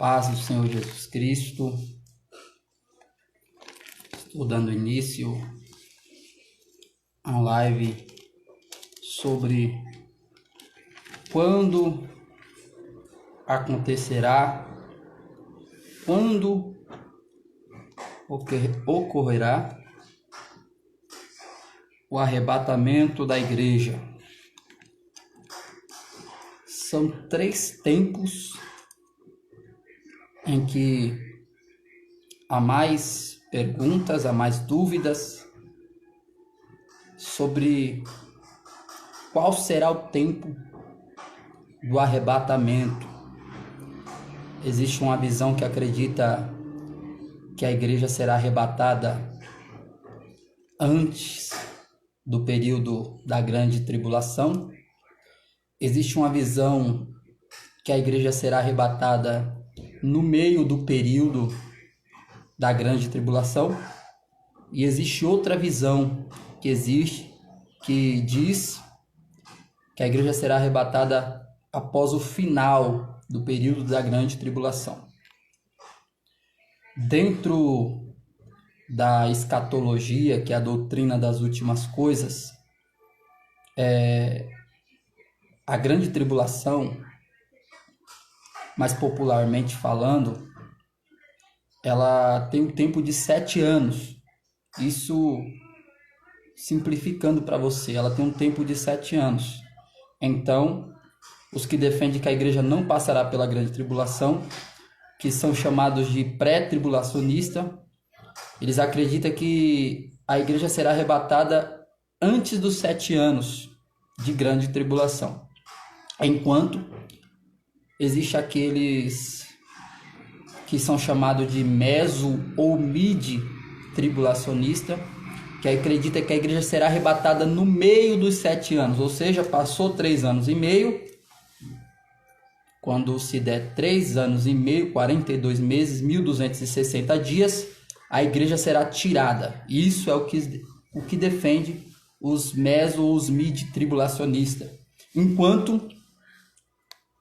Paz do Senhor Jesus Cristo. Estou dando início a uma live sobre quando acontecerá, quando ocorrerá o arrebatamento da igreja. São 3 tempos em que há mais perguntas, há mais dúvidas sobre qual será o tempo do arrebatamento. Existe uma visão que acredita que a igreja será arrebatada antes do período da grande tribulação. Existe uma visão que a igreja será arrebatada no meio do período da grande tribulação. E existe outra visão que diz que a igreja será arrebatada após o final do período da grande tribulação. Dentro da escatologia, que é a doutrina das últimas coisas, a grande tribulação, mais popularmente falando, ela tem um tempo de 7 anos. Isso simplificando para você, ela tem um tempo de 7 anos. Então, os que defendem que a igreja não passará pela grande tribulação, que são chamados de pré-tribulacionista, eles acreditam que a igreja será arrebatada antes dos 7 anos de grande tribulação. Enquanto existe aqueles que são chamados de meso ou mid-tribulacionista, que acredita que a igreja será arrebatada no meio dos 7 anos, ou seja, passou 3 anos e meio, quando se der 3 anos e meio, 42 meses, 1260 dias, a igreja será tirada. Isso é o que defende os meso ou os mid-tribulacionistas. Enquanto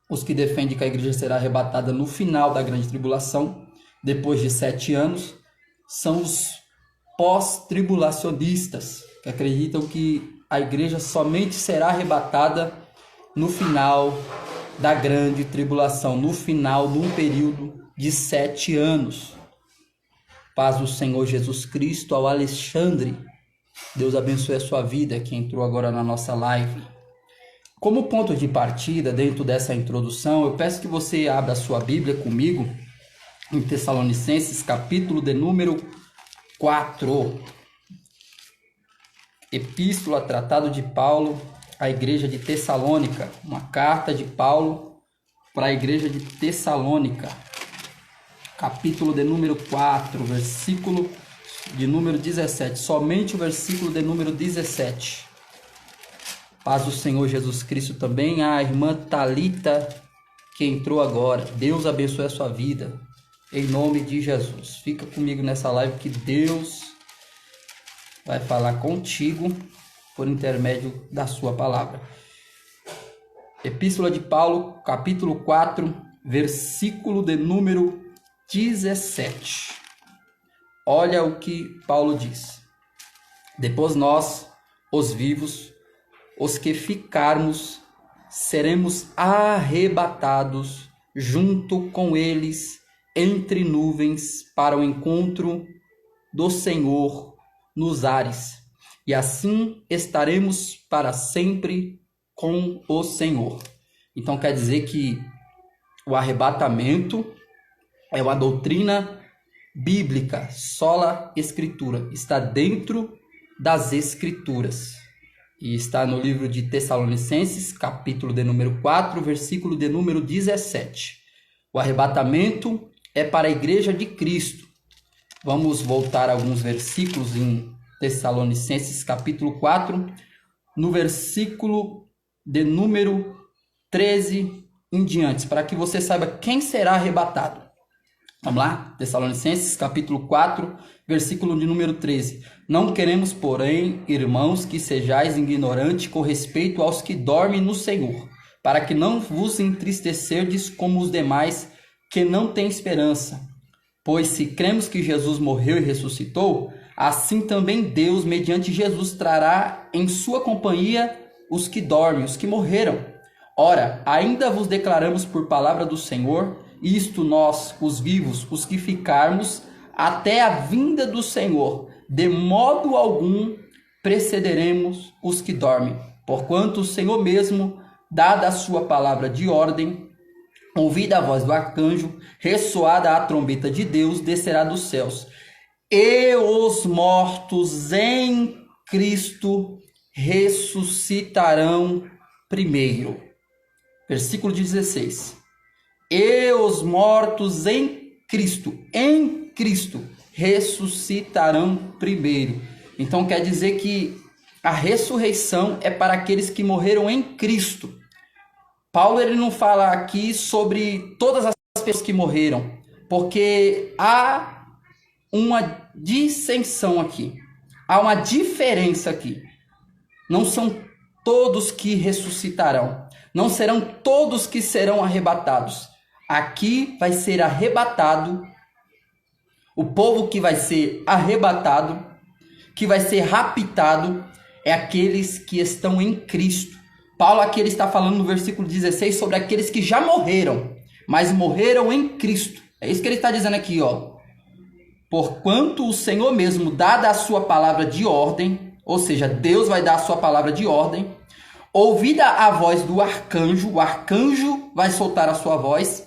os que defendem que a igreja será arrebatada no final da grande tribulação, depois de 7 anos, são os pós-tribulacionistas, que acreditam que a igreja somente será arrebatada no final da grande tribulação, no final de um período de 7 anos. Paz do Senhor Jesus Cristo ao Alexandre. Deus abençoe a sua vida, que entrou agora na nossa live. Como ponto de partida, dentro dessa introdução, eu peço que você abra a sua Bíblia comigo em Tessalonicenses, capítulo de número 4. Epístola, tratado de Paulo à igreja de Tessalônica. Uma carta de Paulo para a igreja de Tessalônica. Capítulo de número 4, versículo de número 17. Somente o versículo de número 17. Paz do Senhor Jesus Cristo também. A irmã Thalita, que entrou agora. Deus abençoe a sua vida. Em nome de Jesus. Fica comigo nessa live que Deus vai falar contigo por intermédio da sua palavra. Epístola de Paulo, capítulo 4, versículo de número 17. Olha o que Paulo diz. Depois nós, os vivos, os que ficarmos, seremos arrebatados junto com eles entre nuvens para o encontro do Senhor nos ares. E assim estaremos para sempre com o Senhor. Então quer dizer que o arrebatamento é uma doutrina bíblica, sola escritura, está dentro das escrituras. E está no livro de Tessalonicenses, capítulo de número 4, versículo de número 17. O arrebatamento é para a igreja de Cristo. Vamos voltar a alguns versículos em Tessalonicenses, capítulo 4, no versículo de número 13 em diante, para que você saiba quem será arrebatado. Vamos lá? Tessalonicenses, capítulo 4, versículo de número 13. Não queremos, porém, irmãos, que sejais ignorantes com respeito aos que dormem no Senhor, para que não vos entristecerdes como os demais que não têm esperança. Pois se cremos que Jesus morreu e ressuscitou, assim também Deus, mediante Jesus, trará em sua companhia os que dormem, os que morreram. Ora, ainda vos declaramos por palavra do Senhor, isto nós, os vivos, os que ficarmos, até a vinda do Senhor, de modo algum precederemos os que dormem. Porquanto o Senhor mesmo, dada a sua palavra de ordem, ouvida a voz do arcanjo, ressoada a trombeta de Deus, descerá dos céus. E os mortos em Cristo ressuscitarão primeiro. Versículo 16. E os mortos em Cristo, ressuscitarão primeiro. Então quer dizer que a ressurreição é para aqueles que morreram em Cristo. Paulo ele não fala aqui sobre todas as pessoas que morreram, porque há uma dissensão aqui, há uma diferença aqui. Não são todos que ressuscitarão, não serão todos que serão arrebatados. Aqui vai ser arrebatado, o povo que vai ser arrebatado, que vai ser raptado, é aqueles que estão em Cristo. Paulo aqui ele está falando no versículo 16 sobre aqueles que já morreram, mas morreram em Cristo. É isso que ele está dizendo aqui, ó. Porquanto o Senhor mesmo, dada a sua palavra de ordem, ou seja, Deus vai dar a sua palavra de ordem, ouvida a voz do arcanjo, o arcanjo vai soltar a sua voz,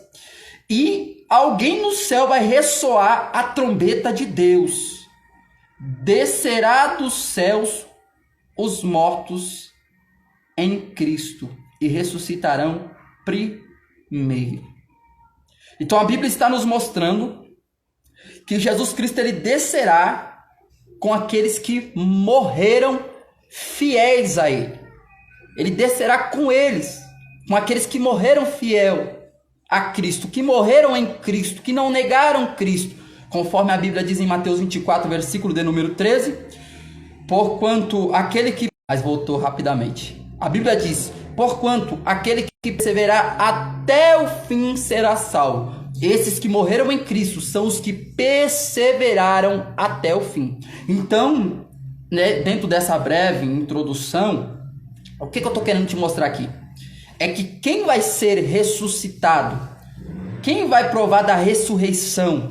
e alguém no céu vai ressoar a trombeta de Deus. Descerá dos céus os mortos em Cristo e ressuscitarão primeiro. Então a Bíblia está nos mostrando que Jesus Cristo ele descerá com aqueles que morreram fiéis a Ele. Ele descerá com eles, com aqueles que morreram fiel a Cristo, que morreram em Cristo, que não negaram Cristo, conforme a Bíblia diz em Mateus 24, versículo de número 13, porquanto aquele que... Mas voltou rapidamente. A Bíblia diz, porquanto aquele que perseverar até o fim será salvo. Esses que morreram em Cristo são os que perseveraram até o fim. Então, né, dentro dessa breve introdução, o que eu estou querendo te mostrar aqui? É que quem vai ser ressuscitado, quem vai provar da ressurreição,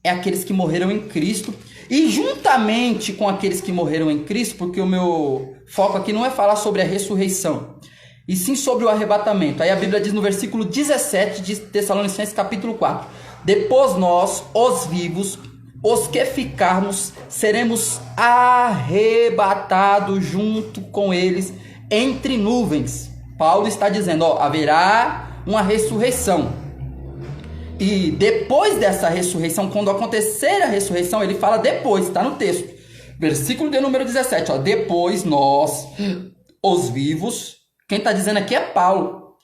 é aqueles que morreram em Cristo. E juntamente com aqueles que morreram em Cristo, porque o meu foco aqui não é falar sobre a ressurreição, e sim sobre o arrebatamento. Aí a Bíblia diz no versículo 17 de Tessalonicenses capítulo 4. Depois nós, os vivos, os que ficarmos, seremos arrebatados junto com eles entre nuvens. Paulo está dizendo, ó, haverá uma ressurreição. E depois dessa ressurreição, quando acontecer a ressurreição, ele fala depois, está no texto. Versículo de número 17, ó. Depois nós, os vivos, quem está dizendo aqui é Paulo.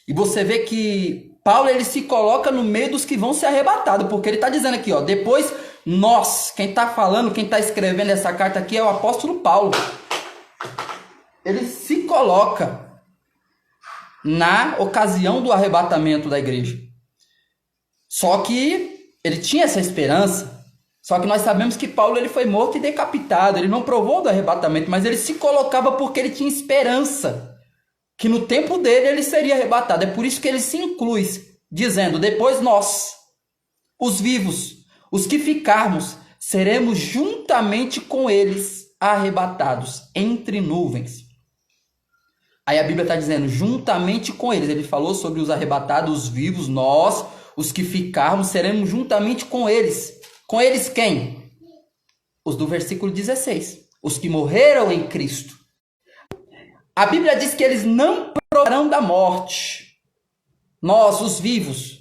E você vê que Paulo ele se coloca no meio dos que vão ser arrebatados, porque ele está dizendo aqui, ó. Depois nós, quem está falando, quem está escrevendo essa carta aqui é o apóstolo Paulo. Ele se coloca na ocasião do arrebatamento da igreja. Só que ele tinha essa esperança. Só que nós sabemos que Paulo ele foi morto e decapitado. Ele não provou do arrebatamento, mas ele se colocava porque ele tinha esperança que no tempo dele ele seria arrebatado. É por isso que ele se inclui, dizendo, depois nós, os vivos, os que ficarmos, seremos juntamente com eles arrebatados entre nuvens. Aí a Bíblia está dizendo, juntamente com eles. Ele falou sobre os arrebatados, os vivos, nós, os que ficarmos, seremos juntamente com eles. Com eles quem? Os do versículo 16. Os que morreram em Cristo. A Bíblia diz que eles não provarão da morte. Nós, os vivos,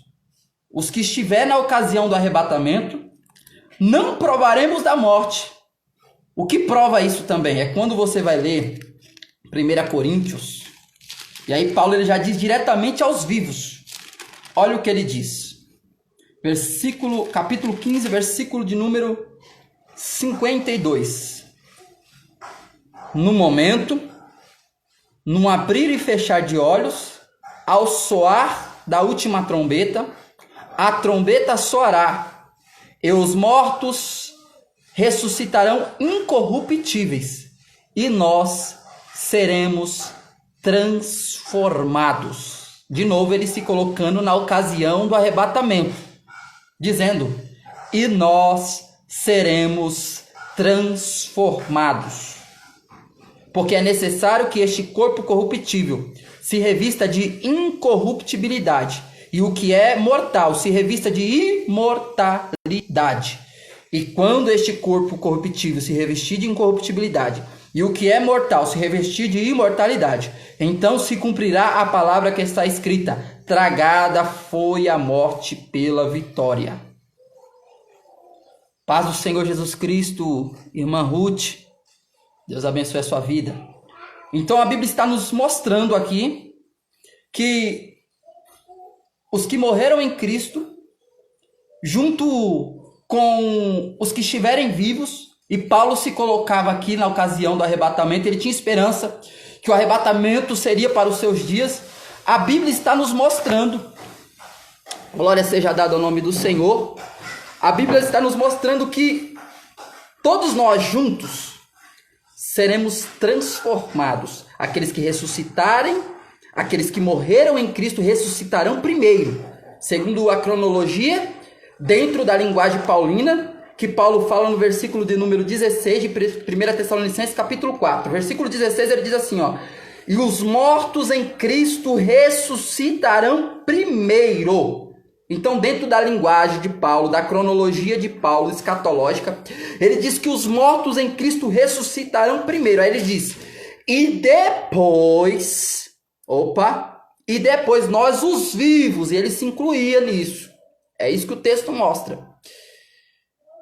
os que estiver na ocasião do arrebatamento, não provaremos da morte. O que prova isso também é quando você vai ler 1 Coríntios, e aí Paulo ele já diz diretamente aos vivos. Olha o que ele diz. Capítulo 15, versículo de número 52. No momento, num abrir e fechar de olhos, ao soar da última trombeta, a trombeta soará, e os mortos ressuscitarão incorruptíveis, e nós seremos transformados. De novo, ele se colocando na ocasião do arrebatamento, dizendo: e nós seremos transformados. Porque é necessário que este corpo corruptível se revista de incorruptibilidade, e o que é mortal se revista de imortalidade. E quando este corpo corruptível se revestir de incorruptibilidade, e o que é mortal se revestir de imortalidade, então se cumprirá a palavra que está escrita: tragada foi a morte pela vitória. Paz do Senhor Jesus Cristo, irmã Ruth, Deus abençoe a sua vida. Então a Bíblia está nos mostrando aqui que os que morreram em Cristo, junto com os que estiverem vivos, e Paulo se colocava aqui na ocasião do arrebatamento, ele tinha esperança que o arrebatamento seria para os seus dias. A Bíblia está nos mostrando, glória seja dada ao nome do Senhor, a Bíblia está nos mostrando que todos nós juntos seremos transformados. Aqueles que ressuscitarem, aqueles que morreram em Cristo ressuscitarão primeiro, segundo a cronologia, dentro da linguagem paulina, que Paulo fala no versículo de número 16 de 1 Tessalonicenses capítulo 4. Versículo 16 ele diz assim, ó: e os mortos em Cristo ressuscitarão primeiro. Então, dentro da linguagem de Paulo, da cronologia de Paulo escatológica, ele diz que os mortos em Cristo ressuscitarão primeiro. Aí ele diz: e depois, e depois nós os vivos, e ele se incluía nisso. É isso que o texto mostra.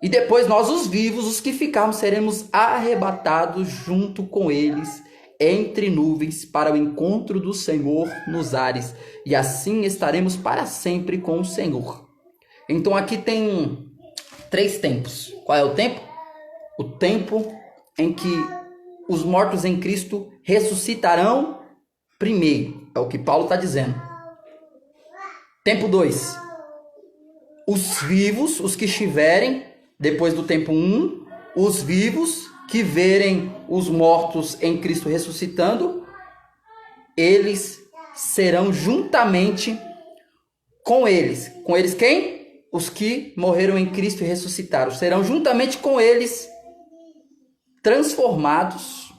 E depois nós os vivos, os que ficarmos, seremos arrebatados junto com eles entre nuvens para o encontro do Senhor nos ares, e assim estaremos para sempre com o Senhor. Então aqui tem 3 tempos. Qual é o tempo? O tempo em que os mortos em Cristo ressuscitarão primeiro. É o que Paulo está dizendo. Tempo 2. Os vivos, os que estiverem depois do tempo 1, os vivos que verem os mortos em Cristo ressuscitando, eles serão juntamente com eles. Com eles quem? Os que morreram em Cristo e ressuscitaram. Serão juntamente com eles transformados,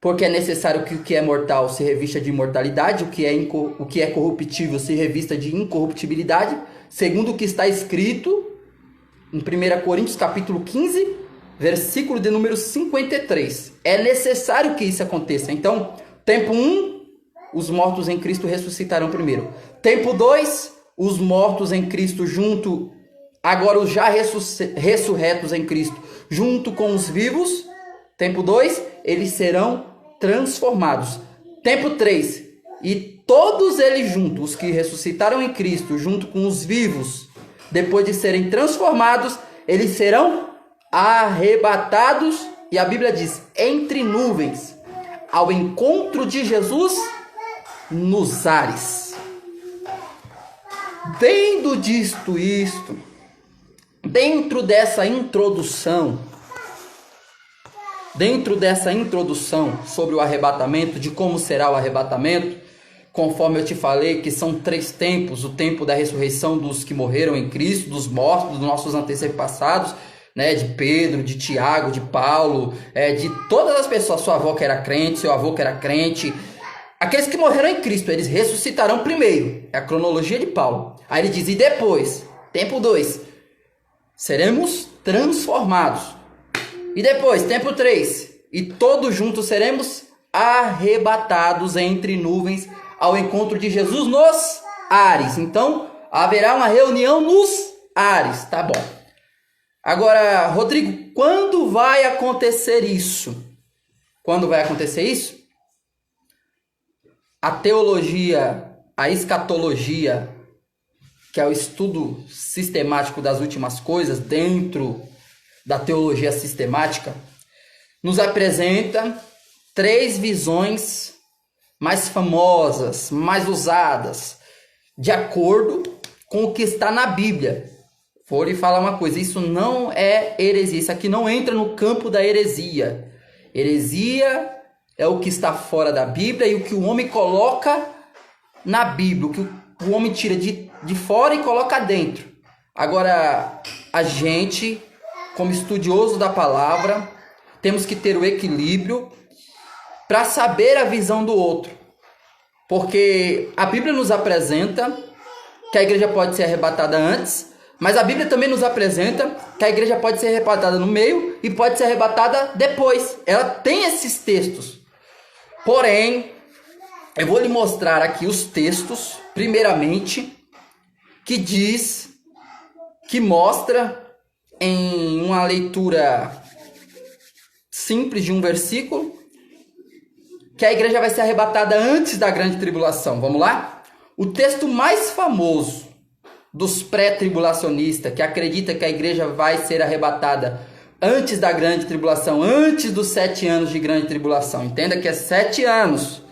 porque é necessário que o que é mortal se revista de imortalidade, o que é corruptível se revista de incorruptibilidade, segundo o que está escrito em 1 Coríntios capítulo 15, versículo de número 53. É necessário que isso aconteça. Então, tempo 1, os mortos em Cristo ressuscitarão primeiro. Tempo 2, os mortos em Cristo junto, agora os já ressurretos em Cristo, junto com os vivos. Tempo 2, eles serão transformados. Tempo 3, e todos eles juntos, os que ressuscitaram em Cristo, junto com os vivos, depois de serem transformados, eles serão arrebatados, e a Bíblia diz, entre nuvens, ao encontro de Jesus nos ares. Tendo dito isto, dentro dessa introdução sobre o arrebatamento, de como será o arrebatamento, conforme eu te falei que são 3 tempos, o tempo da ressurreição dos que morreram em Cristo, dos mortos, dos nossos antepassados, né, de Pedro, de Tiago, de Paulo, de todas as pessoas, sua avó que era crente, seu avô que era crente, aqueles que morreram em Cristo, eles ressuscitarão primeiro, é a cronologia de Paulo. Aí ele diz, e depois, tempo 2, seremos transformados. E depois, tempo 3, e todos juntos seremos arrebatados entre nuvens ao encontro de Jesus nos ares. Então, haverá uma reunião nos ares, tá bom. Agora, Rodrigo, quando vai acontecer isso? Quando vai acontecer isso? A teologia, a escatologia, que é o estudo sistemático das últimas coisas, dentro da teologia sistemática, nos apresenta 3 visões mais famosas, mais usadas, de acordo com o que está na Bíblia. Vou lhe falar uma coisa, isso não é heresia, isso aqui não entra no campo da heresia. Heresia é o que está fora da Bíblia e o que o homem coloca na Bíblia, o que o homem tira de fora e coloca dentro. Agora, a gente, como estudioso da palavra, temos que ter o equilíbrio para saber a visão do outro. Porque a Bíblia nos apresenta que a igreja pode ser arrebatada antes, mas a Bíblia também nos apresenta que a igreja pode ser arrebatada no meio e pode ser arrebatada depois. Ela tem esses textos. Porém, eu vou lhe mostrar aqui os textos, primeiramente, que mostra em uma leitura simples de um versículo, que a igreja vai ser arrebatada antes da grande tribulação. Vamos lá? O texto mais famoso dos pré-tribulacionistas, que acredita que a igreja vai ser arrebatada antes da grande tribulação, antes dos 7 anos de grande tribulação. Entenda que é 7 anos.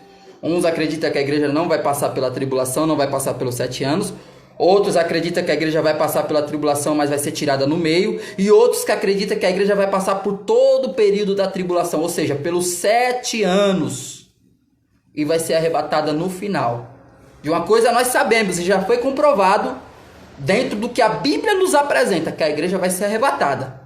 Uns acreditam que a igreja não vai passar pela tribulação, não vai passar pelos 7 anos. Outros acreditam que a igreja vai passar pela tribulação, mas vai ser tirada no meio. E outros que acreditam que a igreja vai passar por todo o período da tribulação, ou seja, pelos 7 anos. E vai ser arrebatada no final. De uma coisa nós sabemos, e já foi comprovado, dentro do que a Bíblia nos apresenta, que a igreja vai ser arrebatada.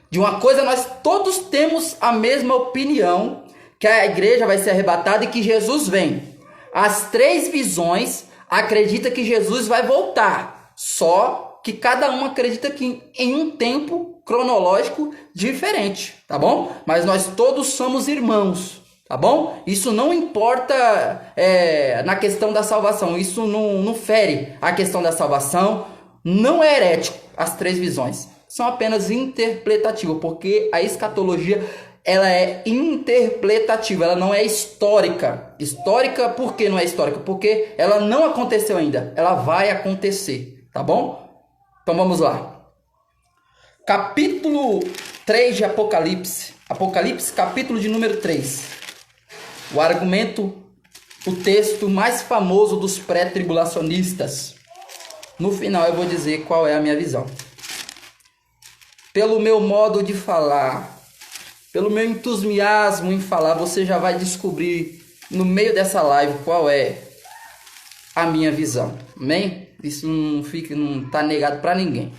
De uma coisa nós todos temos a mesma opinião, que a igreja vai ser arrebatada e que Jesus vem. As 3 visões acreditam que Jesus vai voltar, só que cada um acredita que em um tempo cronológico diferente, tá bom? Mas nós todos somos irmãos, tá bom? Isso não importa na questão da salvação, isso não fere a questão da salvação, não é herético as 3 visões, são apenas interpretativas, porque a escatologia ela é interpretativa, ela não é histórica. Histórica, por que não é histórica? Porque ela não aconteceu ainda, ela vai acontecer, tá bom? Então vamos lá. Capítulo 3 de Apocalipse. Apocalipse, capítulo de número 3. O argumento, o texto mais famoso dos pré-tribulacionistas. No final eu vou dizer qual é a minha visão. Pelo meu modo de falar, pelo meu entusiasmo em falar, você já vai descobrir no meio dessa live qual é a minha visão. Amém? Isso não está negado para ninguém.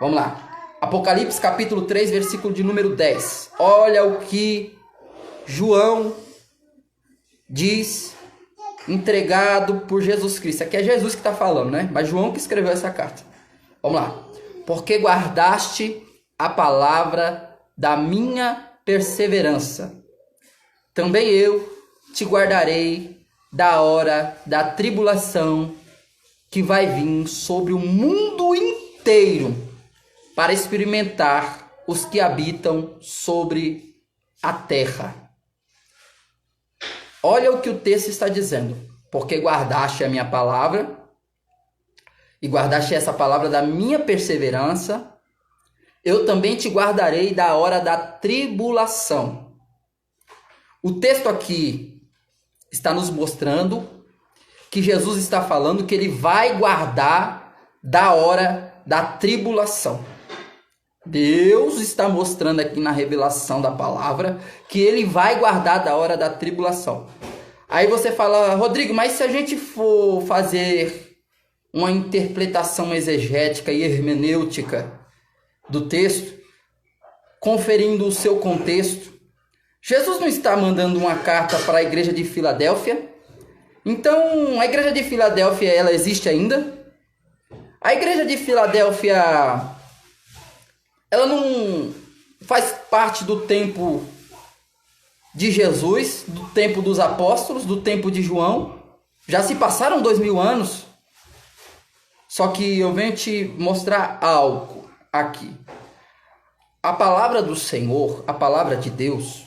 Vamos lá. Apocalipse capítulo 3, versículo de número 10. Olha o que João diz, entregado por Jesus Cristo. Aqui é Jesus que está falando, né? Mas João que escreveu essa carta. Vamos lá. Porque guardaste a palavra da minha perseverança, também eu te guardarei da hora da tribulação que vai vir sobre o mundo inteiro para experimentar os que habitam sobre a terra. Olha o que o texto está dizendo. Porque guardaste a minha palavra e guardaste essa palavra da minha perseverança, eu também te guardarei da hora da tribulação. O texto aqui está nos mostrando que Jesus está falando que ele vai guardar da hora da tribulação. Deus está mostrando aqui na revelação da palavra que ele vai guardar da hora da tribulação. Aí você fala, Rodrigo, mas se a gente for fazer uma interpretação exegética e hermenêutica do texto, conferindo o seu contexto, Jesus não está mandando uma carta para a igreja de Filadélfia? Então, a igreja de Filadélfia, ela existe ainda? A igreja de Filadélfia, ela não faz parte do tempo de Jesus, do tempo dos apóstolos, do tempo de João? Já se passaram 2000 anos. Só que eu venho te mostrar algo aqui. A palavra do Senhor, a palavra de Deus,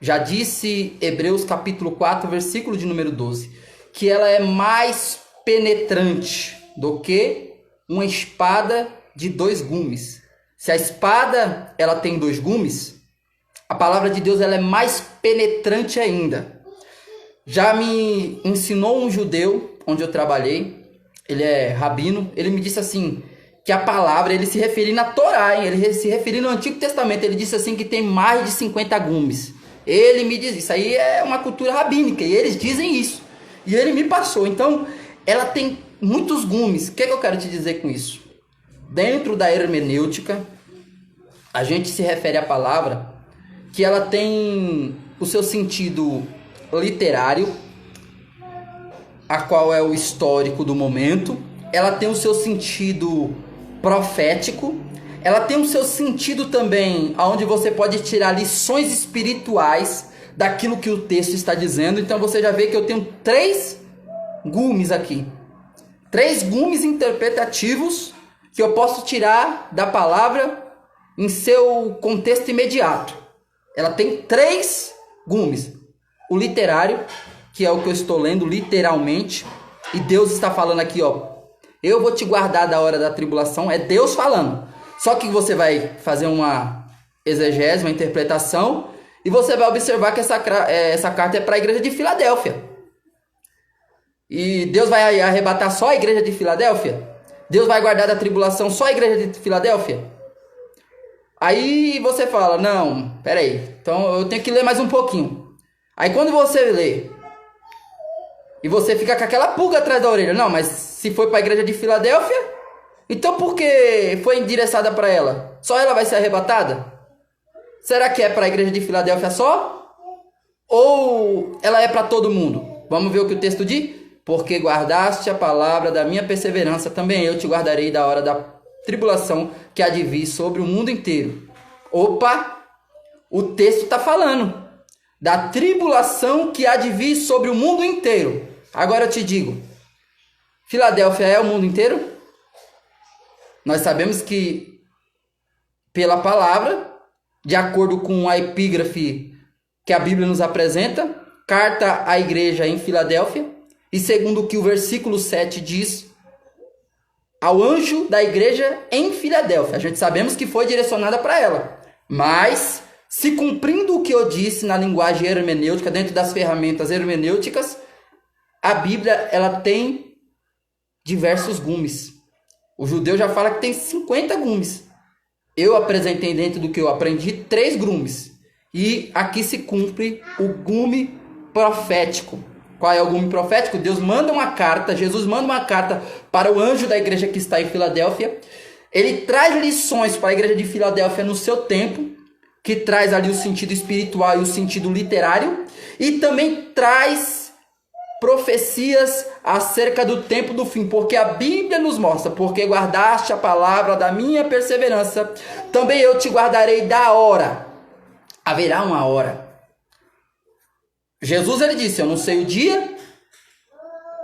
já disse Hebreus capítulo 4, versículo de número 12, que ela é mais penetrante do que uma espada de 2 gumes. Se a espada ela tem 2 gumes, a palavra de Deus ela é mais penetrante ainda. Já me ensinou um judeu onde eu trabalhei, ele é rabino, ele me disse assim, que a palavra, ele se referindo na Torá, hein? Ele se referindo no Antigo Testamento, ele disse assim que tem mais de 50 gumes. Ele me diz isso, aí é uma cultura rabínica, e eles dizem isso. E ele me passou, então, ela tem muitos gumes. O que eu quero te dizer com isso? Dentro da hermenêutica, a gente se refere à palavra que ela tem o seu sentido literário, a qual é o histórico do momento. Ela tem o seu sentido profético. Ela tem o seu sentido também, onde você pode tirar lições espirituais daquilo que o texto está dizendo. Então você já vê que eu tenho 3 gumes aqui. 3 gumes interpretativos que eu posso tirar da palavra em seu contexto imediato. Ela tem 3 gumes. O literário, que é o que eu estou lendo literalmente, e Deus está falando aqui, ó, eu vou te guardar da hora da tribulação, é Deus falando. Só que você vai fazer uma exegese, uma interpretação, e você vai observar que essa carta é para a igreja de Filadélfia. E Deus vai arrebatar só a igreja de Filadélfia? Deus vai guardar da tribulação só a igreja de Filadélfia? Aí você fala, não, peraí, então eu tenho que ler mais um pouquinho. Aí quando você lê, e você fica com aquela pulga atrás da orelha, não, mas se foi para a igreja de Filadélfia, então por que foi endereçada para ela? Só ela vai ser arrebatada? Será que é para a igreja de Filadélfia só? Ou ela é para todo mundo? Vamos ver o que o texto diz? Porque guardaste a palavra da minha perseverança, também eu te guardarei da hora da tribulação que há de vir sobre o mundo inteiro. Opa! O texto está falando da tribulação que há de vir sobre o mundo inteiro. Agora eu te digo, Filadélfia é o mundo inteiro? Nós sabemos que, pela palavra, de acordo com a epígrafe que a Bíblia nos apresenta, carta à igreja em Filadélfia, e segundo o que o versículo 7 diz, ao anjo da igreja em Filadélfia. A gente sabemos que foi direcionada para ela. Mas, se cumprindo o que eu disse na linguagem hermenêutica, dentro das ferramentas hermenêuticas, a Bíblia ela tem diversos gumes. O judeu já fala que tem 50 gumes. Eu apresentei dentro do que eu aprendi 3 gumes. E aqui se cumpre o gume profético. Qual é o gume profético? Deus manda uma carta, Jesus manda uma carta para o anjo da igreja que está em Filadélfia. Ele traz lições para a igreja de Filadélfia no seu tempo, que traz ali o sentido espiritual e o sentido literário. E também traz profecias acerca do tempo do fim, porque a Bíblia nos mostra, porque guardaste a palavra da minha perseverança, também eu te guardarei da hora. Haverá uma hora. Jesus ele disse, eu não sei o dia,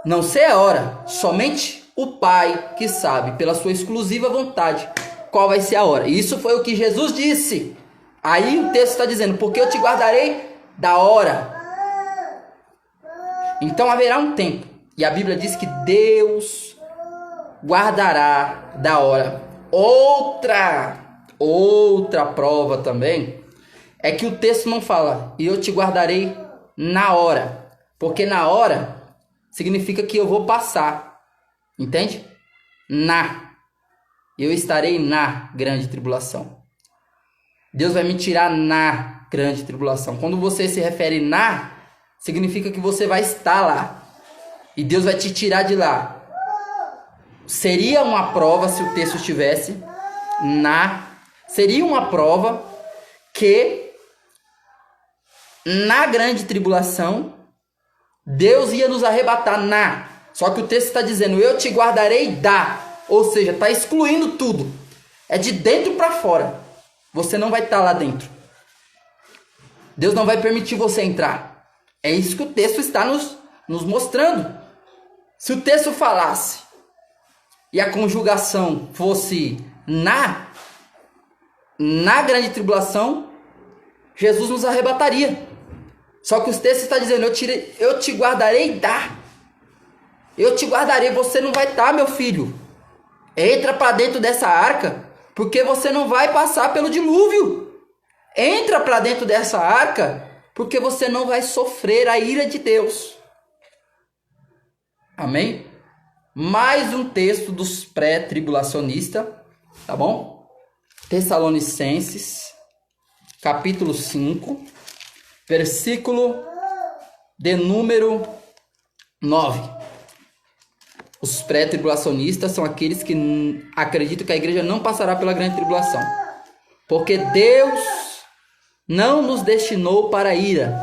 não sei a hora, somente o Pai que sabe, pela sua exclusiva vontade, qual vai ser a hora. Isso foi o que Jesus disse. Aí o texto está dizendo, porque eu te guardarei da hora. Então haverá um tempo, e a Bíblia diz que Deus guardará da hora. Outra prova também, é que o texto não fala, e eu te guardarei na hora, porque na hora significa que eu vou passar, entende? Eu estarei na grande tribulação. Deus vai me tirar na grande tribulação. Quando você se refere na, significa que você vai estar lá, e Deus vai te tirar de lá. Seria uma prova se o texto estivesse seria uma prova que na grande tribulação, Deus ia nos arrebatar Só que o texto está dizendo, eu te guardarei ou seja, está excluindo tudo. É de dentro para fora. Você não vai estar lá dentro. Deus não vai permitir você entrar. É isso que o texto está nos mostrando. Se o texto falasse e a conjugação fosse na grande tribulação, Jesus nos arrebataria. Só que os textos estão dizendo, eu te guardarei eu te guardarei, você não vai estar, meu filho. Entra para dentro dessa arca, porque você não vai passar pelo dilúvio. Entra para dentro dessa arca, porque você não vai sofrer a ira de Deus. Amém? mais um texto dos pré-tribulacionistas, tá bom? Tessalonicenses, capítulo 5, versículo de número 9. Os pré-tribulacionistas são aqueles que acreditam que a igreja não passará pela grande tribulação. Porque Deus não nos destinou para a ira,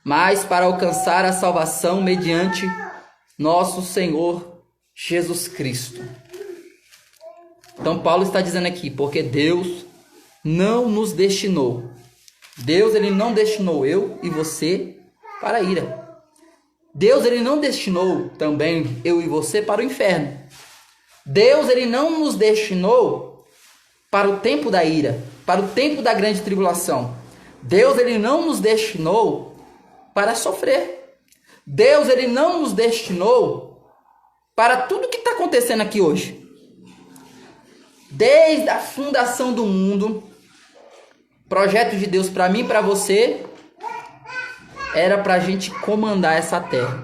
mas para alcançar a salvação mediante nosso Senhor Jesus Cristo. Então Paulo está dizendo aqui, porque Deus não nos destinou. Deus ele não destinou eu e você para a ira. Deus ele não destinou também eu e você para o inferno. Deus ele não nos destinou para o tempo da ira, para o tempo da grande tribulação. Deus ele não nos destinou para sofrer. Deus ele não nos destinou para tudo que está acontecendo aqui hoje. Desde a fundação do mundo, projeto de Deus para mim e para você era para a gente comandar essa terra.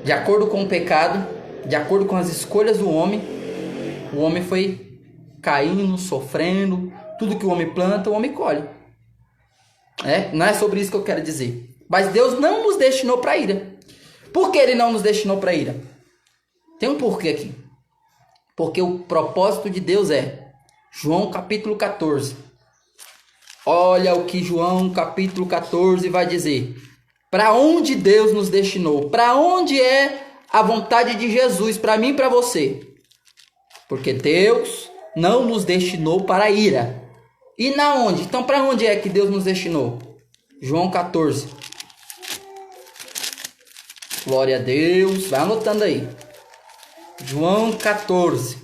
De acordo com o pecado, de acordo com as escolhas do homem, o homem foi caindo, sofrendo. Tudo que o homem planta, o homem colhe. Não é sobre isso que eu quero dizer. Mas Deus não nos destinou para a ira. Por que ele não nos destinou para a ira? Tem um porquê aqui. Porque o propósito de Deus é João capítulo 14. Olha o que João capítulo 14 vai dizer. Para onde Deus nos destinou? Para onde é a vontade de Jesus para mim e para você? Porque Deus não nos destinou para a ira. E na onde? Então para onde é que Deus nos destinou? João 14. Glória a Deus. Vai anotando aí. João 14.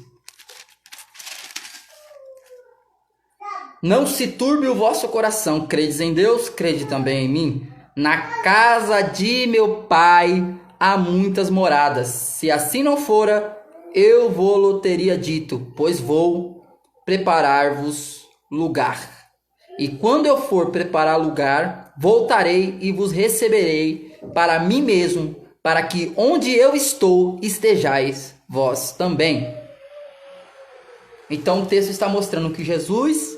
Não se turbe o vosso coração. Credes em Deus, crede também em mim. Na casa de meu Pai há muitas moradas. Se assim não fora, eu vou-lo teria dito, pois vou preparar-vos lugar. E quando eu for preparar lugar, voltarei e vos receberei para mim mesmo, para que onde eu estou estejais vós também. Então o texto está mostrando que Jesus,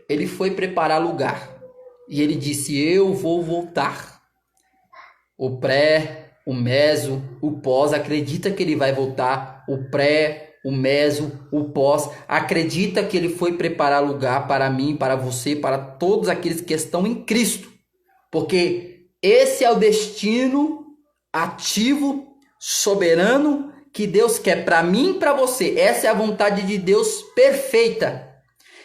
ele foi preparar lugar. E ele disse, eu vou voltar. O pré, o meso, o pós, acredita que ele vai voltar. O pré, o meso, o pós, acredita que ele foi preparar lugar para mim, para você, para todos aqueles que estão em Cristo. Porque esse é o destino ativo, soberano, que Deus quer para mim e para você. Essa é a vontade de Deus perfeita.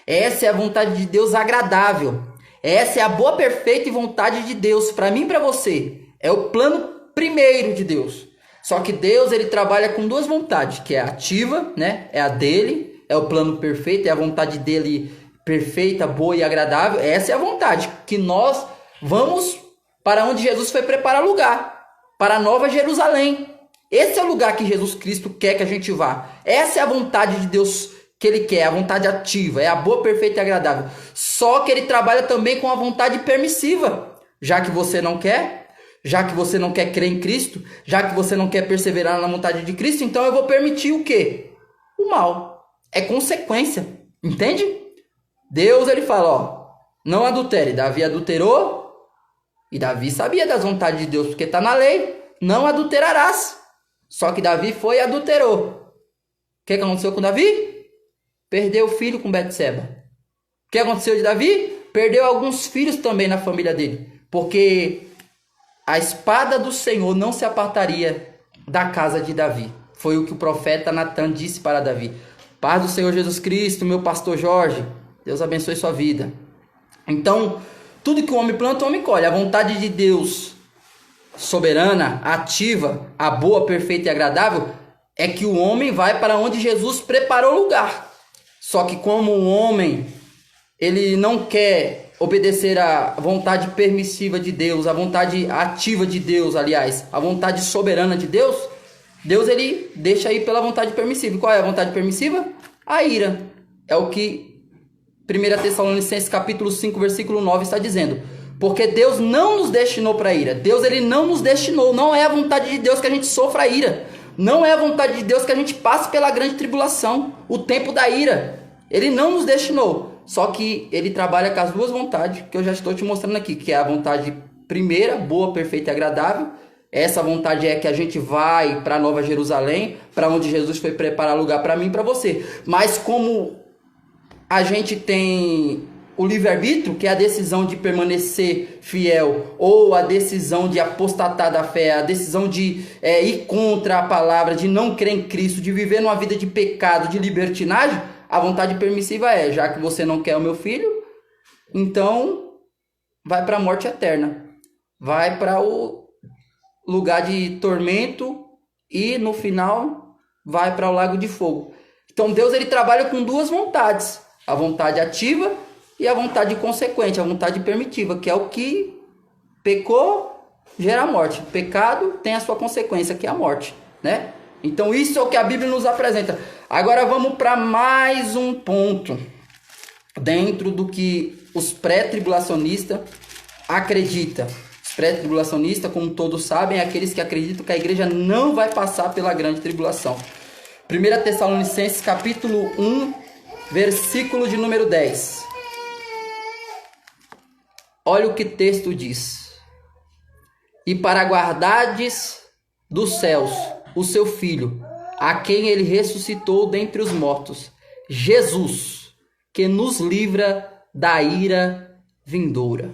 Essa é a vontade de Deus agradável. Essa é a boa, perfeita e vontade de Deus para mim e para você. É o plano primeiro de Deus. Só que Deus ele trabalha com duas vontades, que é a ativa, né? É a dele, é o plano perfeito, é a vontade dele perfeita, boa e agradável. Essa é a vontade, que nós vamos para onde Jesus foi preparar lugar, para a Nova Jerusalém. Esse é o lugar que Jesus Cristo quer que a gente vá. Essa é a vontade de Deus que ele quer, a vontade ativa, é a boa, perfeita e agradável. Só que ele trabalha também com a vontade permissiva. Já que você não quer, já que você não quer crer em Cristo, já que você não quer perseverar na vontade de Cristo, então eu vou permitir o quê? O mal. É consequência, entende? Deus ele fala, ó, não adultere. Davi adulterou e Davi sabia das vontades de Deus, porque está na lei, não adulterarás. Só que Davi foi e adulterou. O que aconteceu com Davi? Perdeu o filho com Betseba. O que aconteceu de Davi? Perdeu alguns filhos também na família dele. Porque a espada do Senhor não se apartaria da casa de Davi. Foi o que o profeta Natan disse para Davi. Paz do Senhor Jesus Cristo, meu pastor Jorge. Deus abençoe sua vida. Então, tudo que o homem planta, o homem colhe. A vontade de Deus, soberana, ativa, a boa, perfeita e agradável, é que o homem vai para onde Jesus preparou lugar. Só que como o homem, ele não quer obedecer à vontade permissiva de Deus, a vontade ativa de Deus, aliás, a vontade soberana de Deus, Deus ele deixa ir pela vontade permissiva. E qual é a vontade permissiva? A ira. É o que 1 Tessalonicenses capítulo 5, versículo 9 está dizendo. Porque Deus não nos destinou para ira. Deus, ele não nos destinou. Não é a vontade de Deus que a gente sofra a ira. Não é a vontade de Deus que a gente passe pela grande tribulação, o tempo da ira. Ele não nos destinou. Só que ele trabalha com as duas vontades que eu já estou te mostrando aqui, que é a vontade primeira, boa, perfeita e agradável. Essa vontade é que a gente vai para Nova Jerusalém, para onde Jesus foi preparar lugar para mim e para você. Mas como a gente tem o livre-arbítrio, que é a decisão de permanecer fiel, ou a decisão de apostatar da fé, a decisão de ir contra a palavra, de não crer em Cristo, de viver numa vida de pecado, de libertinagem, a vontade permissiva é, já que você não quer o meu filho, então vai para a morte eterna, vai para o lugar de tormento e no final vai para o lago de fogo. Então Deus, ele trabalha com duas vontades, a vontade ativa e a vontade consequente, a vontade permitiva, que é o que pecou, gera morte. O pecado tem a sua consequência, que é a morte, né? Então isso é o que a Bíblia nos apresenta. Agora vamos para mais um ponto dentro do que os pré-tribulacionistas acreditam. Os pré-tribulacionistas, como todos sabem, é aqueles que acreditam que a igreja não vai passar pela grande tribulação. 1 Tessalonicenses capítulo 1, versículo de número 10. Olha o que o texto diz. E para guardardes dos céus o seu Filho, a quem ele ressuscitou dentre os mortos, Jesus, que nos livra da ira vindoura.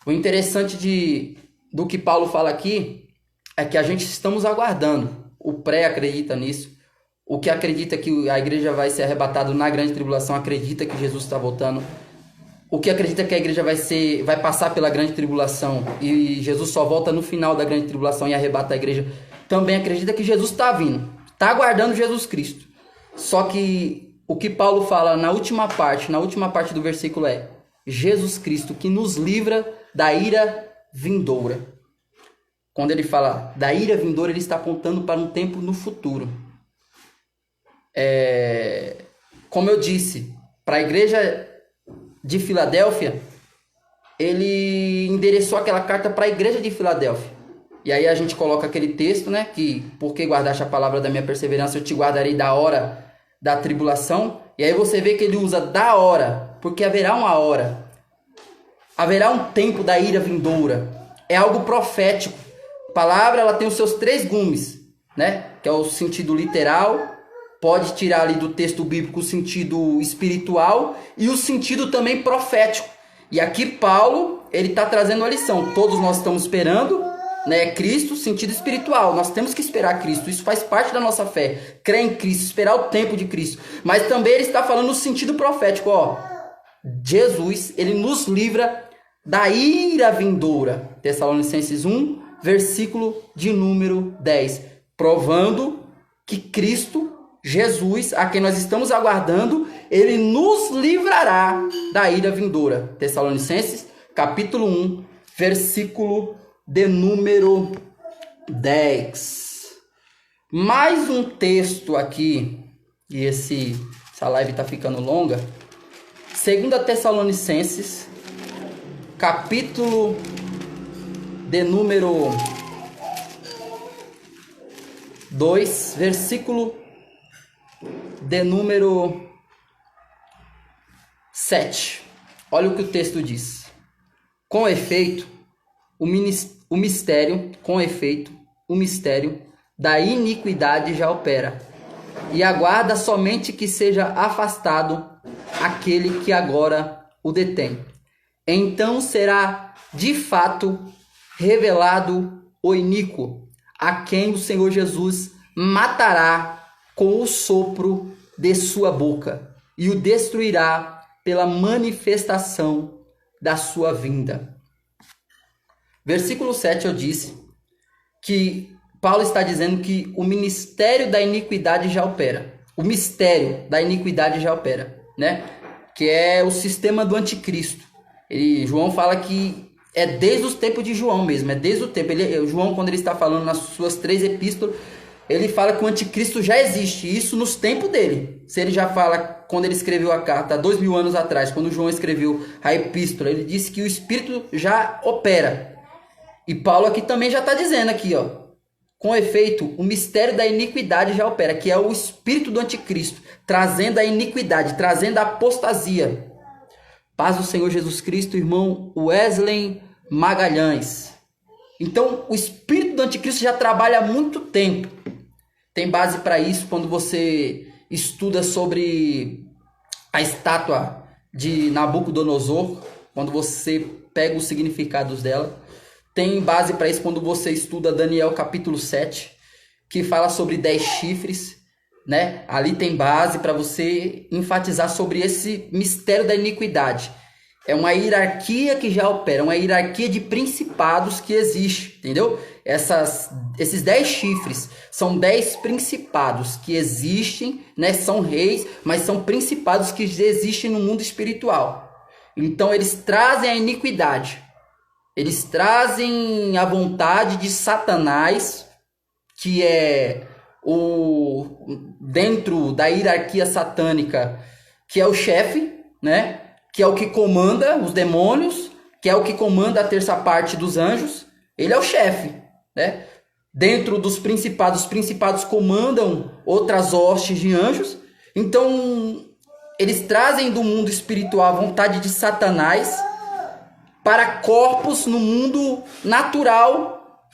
O interessante do que Paulo fala aqui é que a gente estamos aguardando. O pré acredita nisso. O que acredita que a igreja vai ser arrebatada na grande tribulação acredita que Jesus está voltando. O que acredita que a igreja vai passar pela grande tribulação e Jesus só volta no final da grande tribulação e arrebata a igreja, também acredita que Jesus está vindo, está aguardando Jesus Cristo. Só que o que Paulo fala na última parte do versículo é Jesus Cristo que nos livra da ira vindoura. Quando ele fala da ira vindoura, ele está apontando para um tempo no futuro. Como eu disse, para a igreja de Filadélfia, ele endereçou aquela carta para a igreja de Filadélfia. E aí a gente coloca aquele texto, né? Que, porque guardaste a palavra da minha perseverança, eu te guardarei da hora da tribulação. E aí você vê que ele usa da hora, porque haverá uma hora. Haverá um tempo da ira vindoura. É algo profético. A palavra, ela tem os seus 3 gumes, né? Que é o sentido literal. Pode tirar ali do texto bíblico o sentido espiritual e o sentido também profético. E aqui Paulo, ele está trazendo a lição. Todos nós estamos esperando, né, Cristo, sentido espiritual. Nós temos que esperar Cristo. Isso faz parte da nossa fé. Crer em Cristo, esperar o tempo de Cristo. Mas também ele está falando no sentido profético. Jesus, ele nos livra da ira vindoura. Tessalonicenses 1, versículo de número 10. Provando que Cristo, Jesus, a quem nós estamos aguardando, ele nos livrará da ira vindoura. Tessalonicenses, capítulo 1, versículo de número 10. Mais um texto aqui, e essa live está ficando longa. 2 Tessalonicenses, capítulo de número 2, versículo de número 7. Olha o que o texto diz. Com efeito, o mistério da iniquidade já opera, e aguarda somente que seja afastado aquele que agora o detém. Então será de fato revelado o iníquo, a quem o Senhor Jesus matará com o sopro de sua boca, e o destruirá pela manifestação da sua vinda. Versículo 7 eu disse que Paulo está dizendo que o ministério da iniquidade já opera. O mistério da iniquidade já opera, né? Que é o sistema do anticristo. João fala que é desde os tempos de João mesmo, é desde o tempo. João, quando ele está falando nas suas 3 epístolas, ele fala que o anticristo já existe, isso nos tempos dele. Se ele já fala, quando ele escreveu a carta, há 2000 anos atrás, quando João escreveu a epístola, ele disse que o Espírito já opera. E Paulo aqui também já está dizendo aqui, ó, com efeito, o mistério da iniquidade já opera, que é o espírito do anticristo, trazendo a iniquidade, trazendo a apostasia. Paz do Senhor Jesus Cristo, irmão Wesley Magalhães. Então, o espírito do anticristo já trabalha há muito tempo. Tem base para isso quando você estuda sobre a estátua de Nabucodonosor, quando você pega os significados dela. Tem base para isso quando você estuda Daniel capítulo 7, que fala sobre 10 chifres, né? Ali tem base para você enfatizar sobre esse mistério da iniquidade. É uma hierarquia que já opera, uma hierarquia de principados que existe, entendeu? Esses 10 chifres são 10 principados que existem, né? São reis, mas são principados que existem no mundo espiritual. Então eles trazem a iniquidade. Eles trazem a vontade de Satanás, que é dentro da hierarquia satânica, que é o chefe, né? Que é o que comanda os demônios, que é o que comanda a terça parte dos anjos. Ele é o chefe, né? Dentro dos principados, os principados comandam outras hostes de anjos. Então, eles trazem do mundo espiritual a vontade de Satanás para corpos no mundo natural,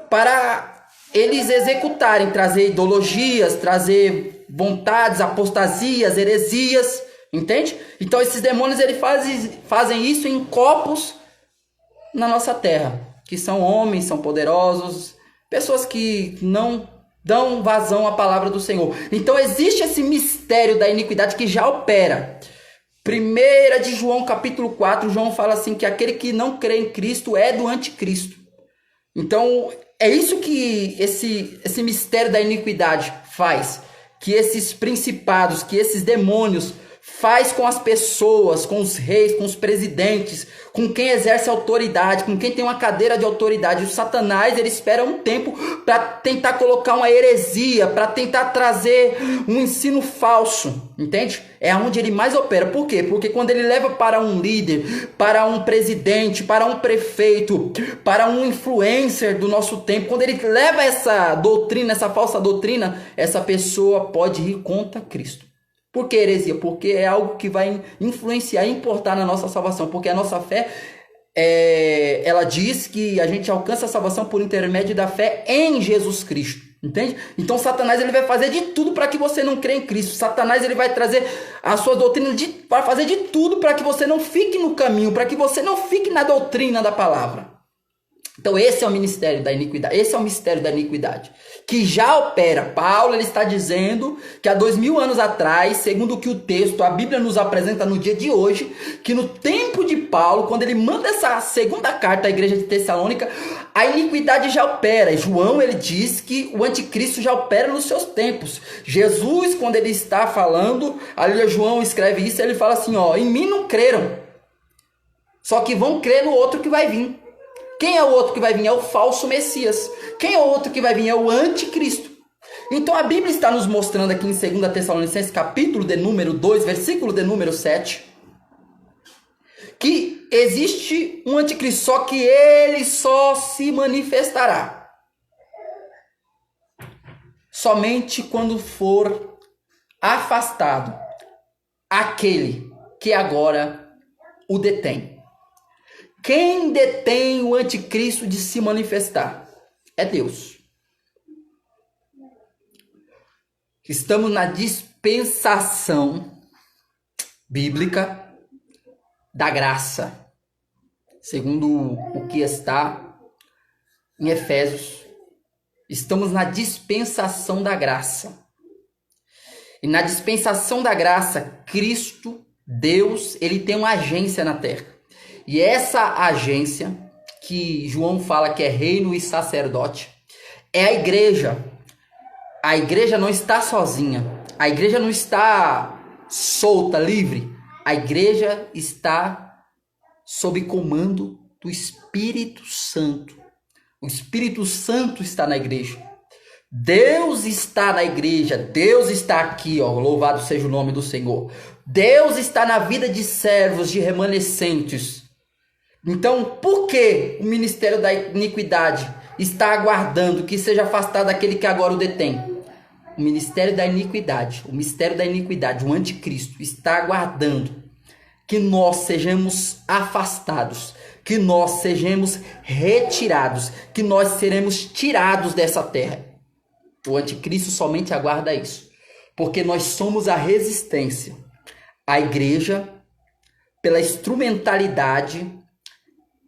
para eles executarem, trazer ideologias, trazer vontades, apostasias, heresias, entende? Então esses demônios eles fazem isso em corpos na nossa terra, que são homens, são poderosos, pessoas que não dão vazão à palavra do Senhor. Então existe esse mistério da iniquidade que já opera. 1 de João capítulo 4, João fala assim que aquele que não crê em Cristo é do anticristo. Então é isso que esse mistério da iniquidade faz, que esses principados, que esses demônios faz com as pessoas, com os reis, com os presidentes, com quem exerce autoridade, com quem tem uma cadeira de autoridade. O Satanás, ele espera um tempo para tentar colocar uma heresia, para tentar trazer um ensino falso, entende? É onde ele mais opera. Por quê? Porque quando ele leva para um líder, para um presidente, para um prefeito, para um influencer do nosso tempo, quando ele leva essa doutrina, essa falsa doutrina, essa pessoa pode ir contra Cristo. Por que heresia? Porque é algo que vai influenciar e importar na nossa salvação. Porque a nossa fé, ela diz que a gente alcança a salvação por intermédio da fé em Jesus Cristo. Entende? Então Satanás ele vai fazer de tudo para que você não crê em Cristo. Satanás ele vai trazer a sua doutrina para fazer de tudo para que você não fique no caminho, para que você não fique na doutrina da palavra. Então esse é o ministério da iniquidade, esse é o mistério da iniquidade, que já opera. Paulo ele está dizendo que há 2000 anos atrás, segundo o que o texto, a Bíblia nos apresenta no dia de hoje, que no tempo de Paulo, quando ele manda essa segunda carta à igreja de Tessalônica, a iniquidade já opera. João ele diz que o anticristo já opera nos seus tempos. Jesus, quando ele está falando, ali João escreve isso, ele fala assim, ó, em mim não creram, só que vão crer no outro que vai vir. Quem é o outro que vai vir? É o falso Messias. Quem é o outro que vai vir? É o anticristo. Então a Bíblia está nos mostrando aqui em 2 Tessalonicenses, capítulo de número 2, versículo de número 7, que existe um anticristo, só que ele só se manifestará somente quando for afastado aquele que agora o detém. Quem detém o anticristo de se manifestar? É Deus. Estamos na dispensação bíblica da graça, segundo o que está em Efésios. Estamos na dispensação da graça. E na dispensação da graça, Cristo, Deus, ele tem uma agência na terra. E essa agência, que João fala que é reino e sacerdote, é a igreja. A igreja não está sozinha. A igreja não está solta, livre. A igreja está sob comando do Espírito Santo. O Espírito Santo está na igreja. Deus está na igreja, Deus está aqui, ó, louvado seja o nome do Senhor. Deus está na vida de servos, de remanescentes. Então, por que o ministério da iniquidade está aguardando que seja afastado aquele que agora o detém? O ministério da iniquidade, o mistério da iniquidade, o anticristo, está aguardando que nós sejamos afastados, que nós sejamos retirados, que nós seremos tirados dessa terra. O anticristo somente aguarda isso, porque nós somos a resistência. A igreja, pela instrumentalidade,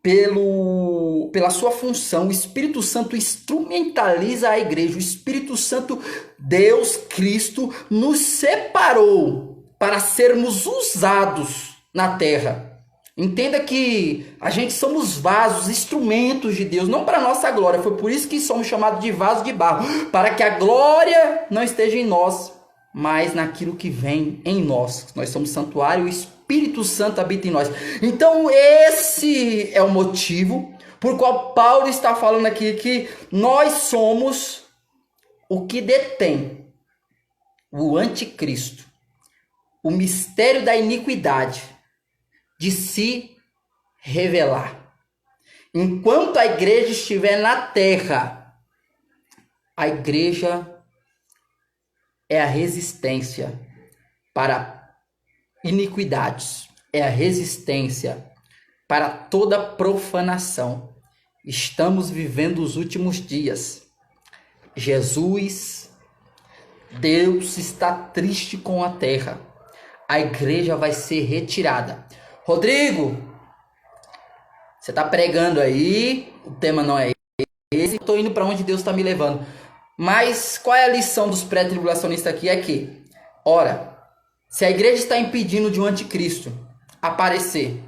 pela sua função, o Espírito Santo instrumentaliza a igreja. O Espírito Santo, Deus, Cristo, nos separou para sermos usados na terra. Entenda que a gente somos vasos, instrumentos de Deus, não para a nossa glória. Foi por isso que somos chamados de vasos de barro, para que a glória não esteja em nós, mas naquilo que vem em nós. Nós somos santuário, o Espírito Santo habita em nós. Então esse é o motivo por qual Paulo está falando aqui que nós somos o que detém o anticristo, o mistério da iniquidade de se revelar. Enquanto a igreja estiver na terra, a igreja é a resistência para iniquidades, é a resistência para toda profanação. Estamos vivendo os últimos dias. Jesus, Deus está triste com a terra. A igreja vai ser retirada. Rodrigo, você está pregando aí, o tema não é esse, estou indo para onde Deus está me levando. Mas qual é a lição dos pré-tribulacionistas aqui? É que, ora, se a igreja está impedindo de um anticristo aparecer,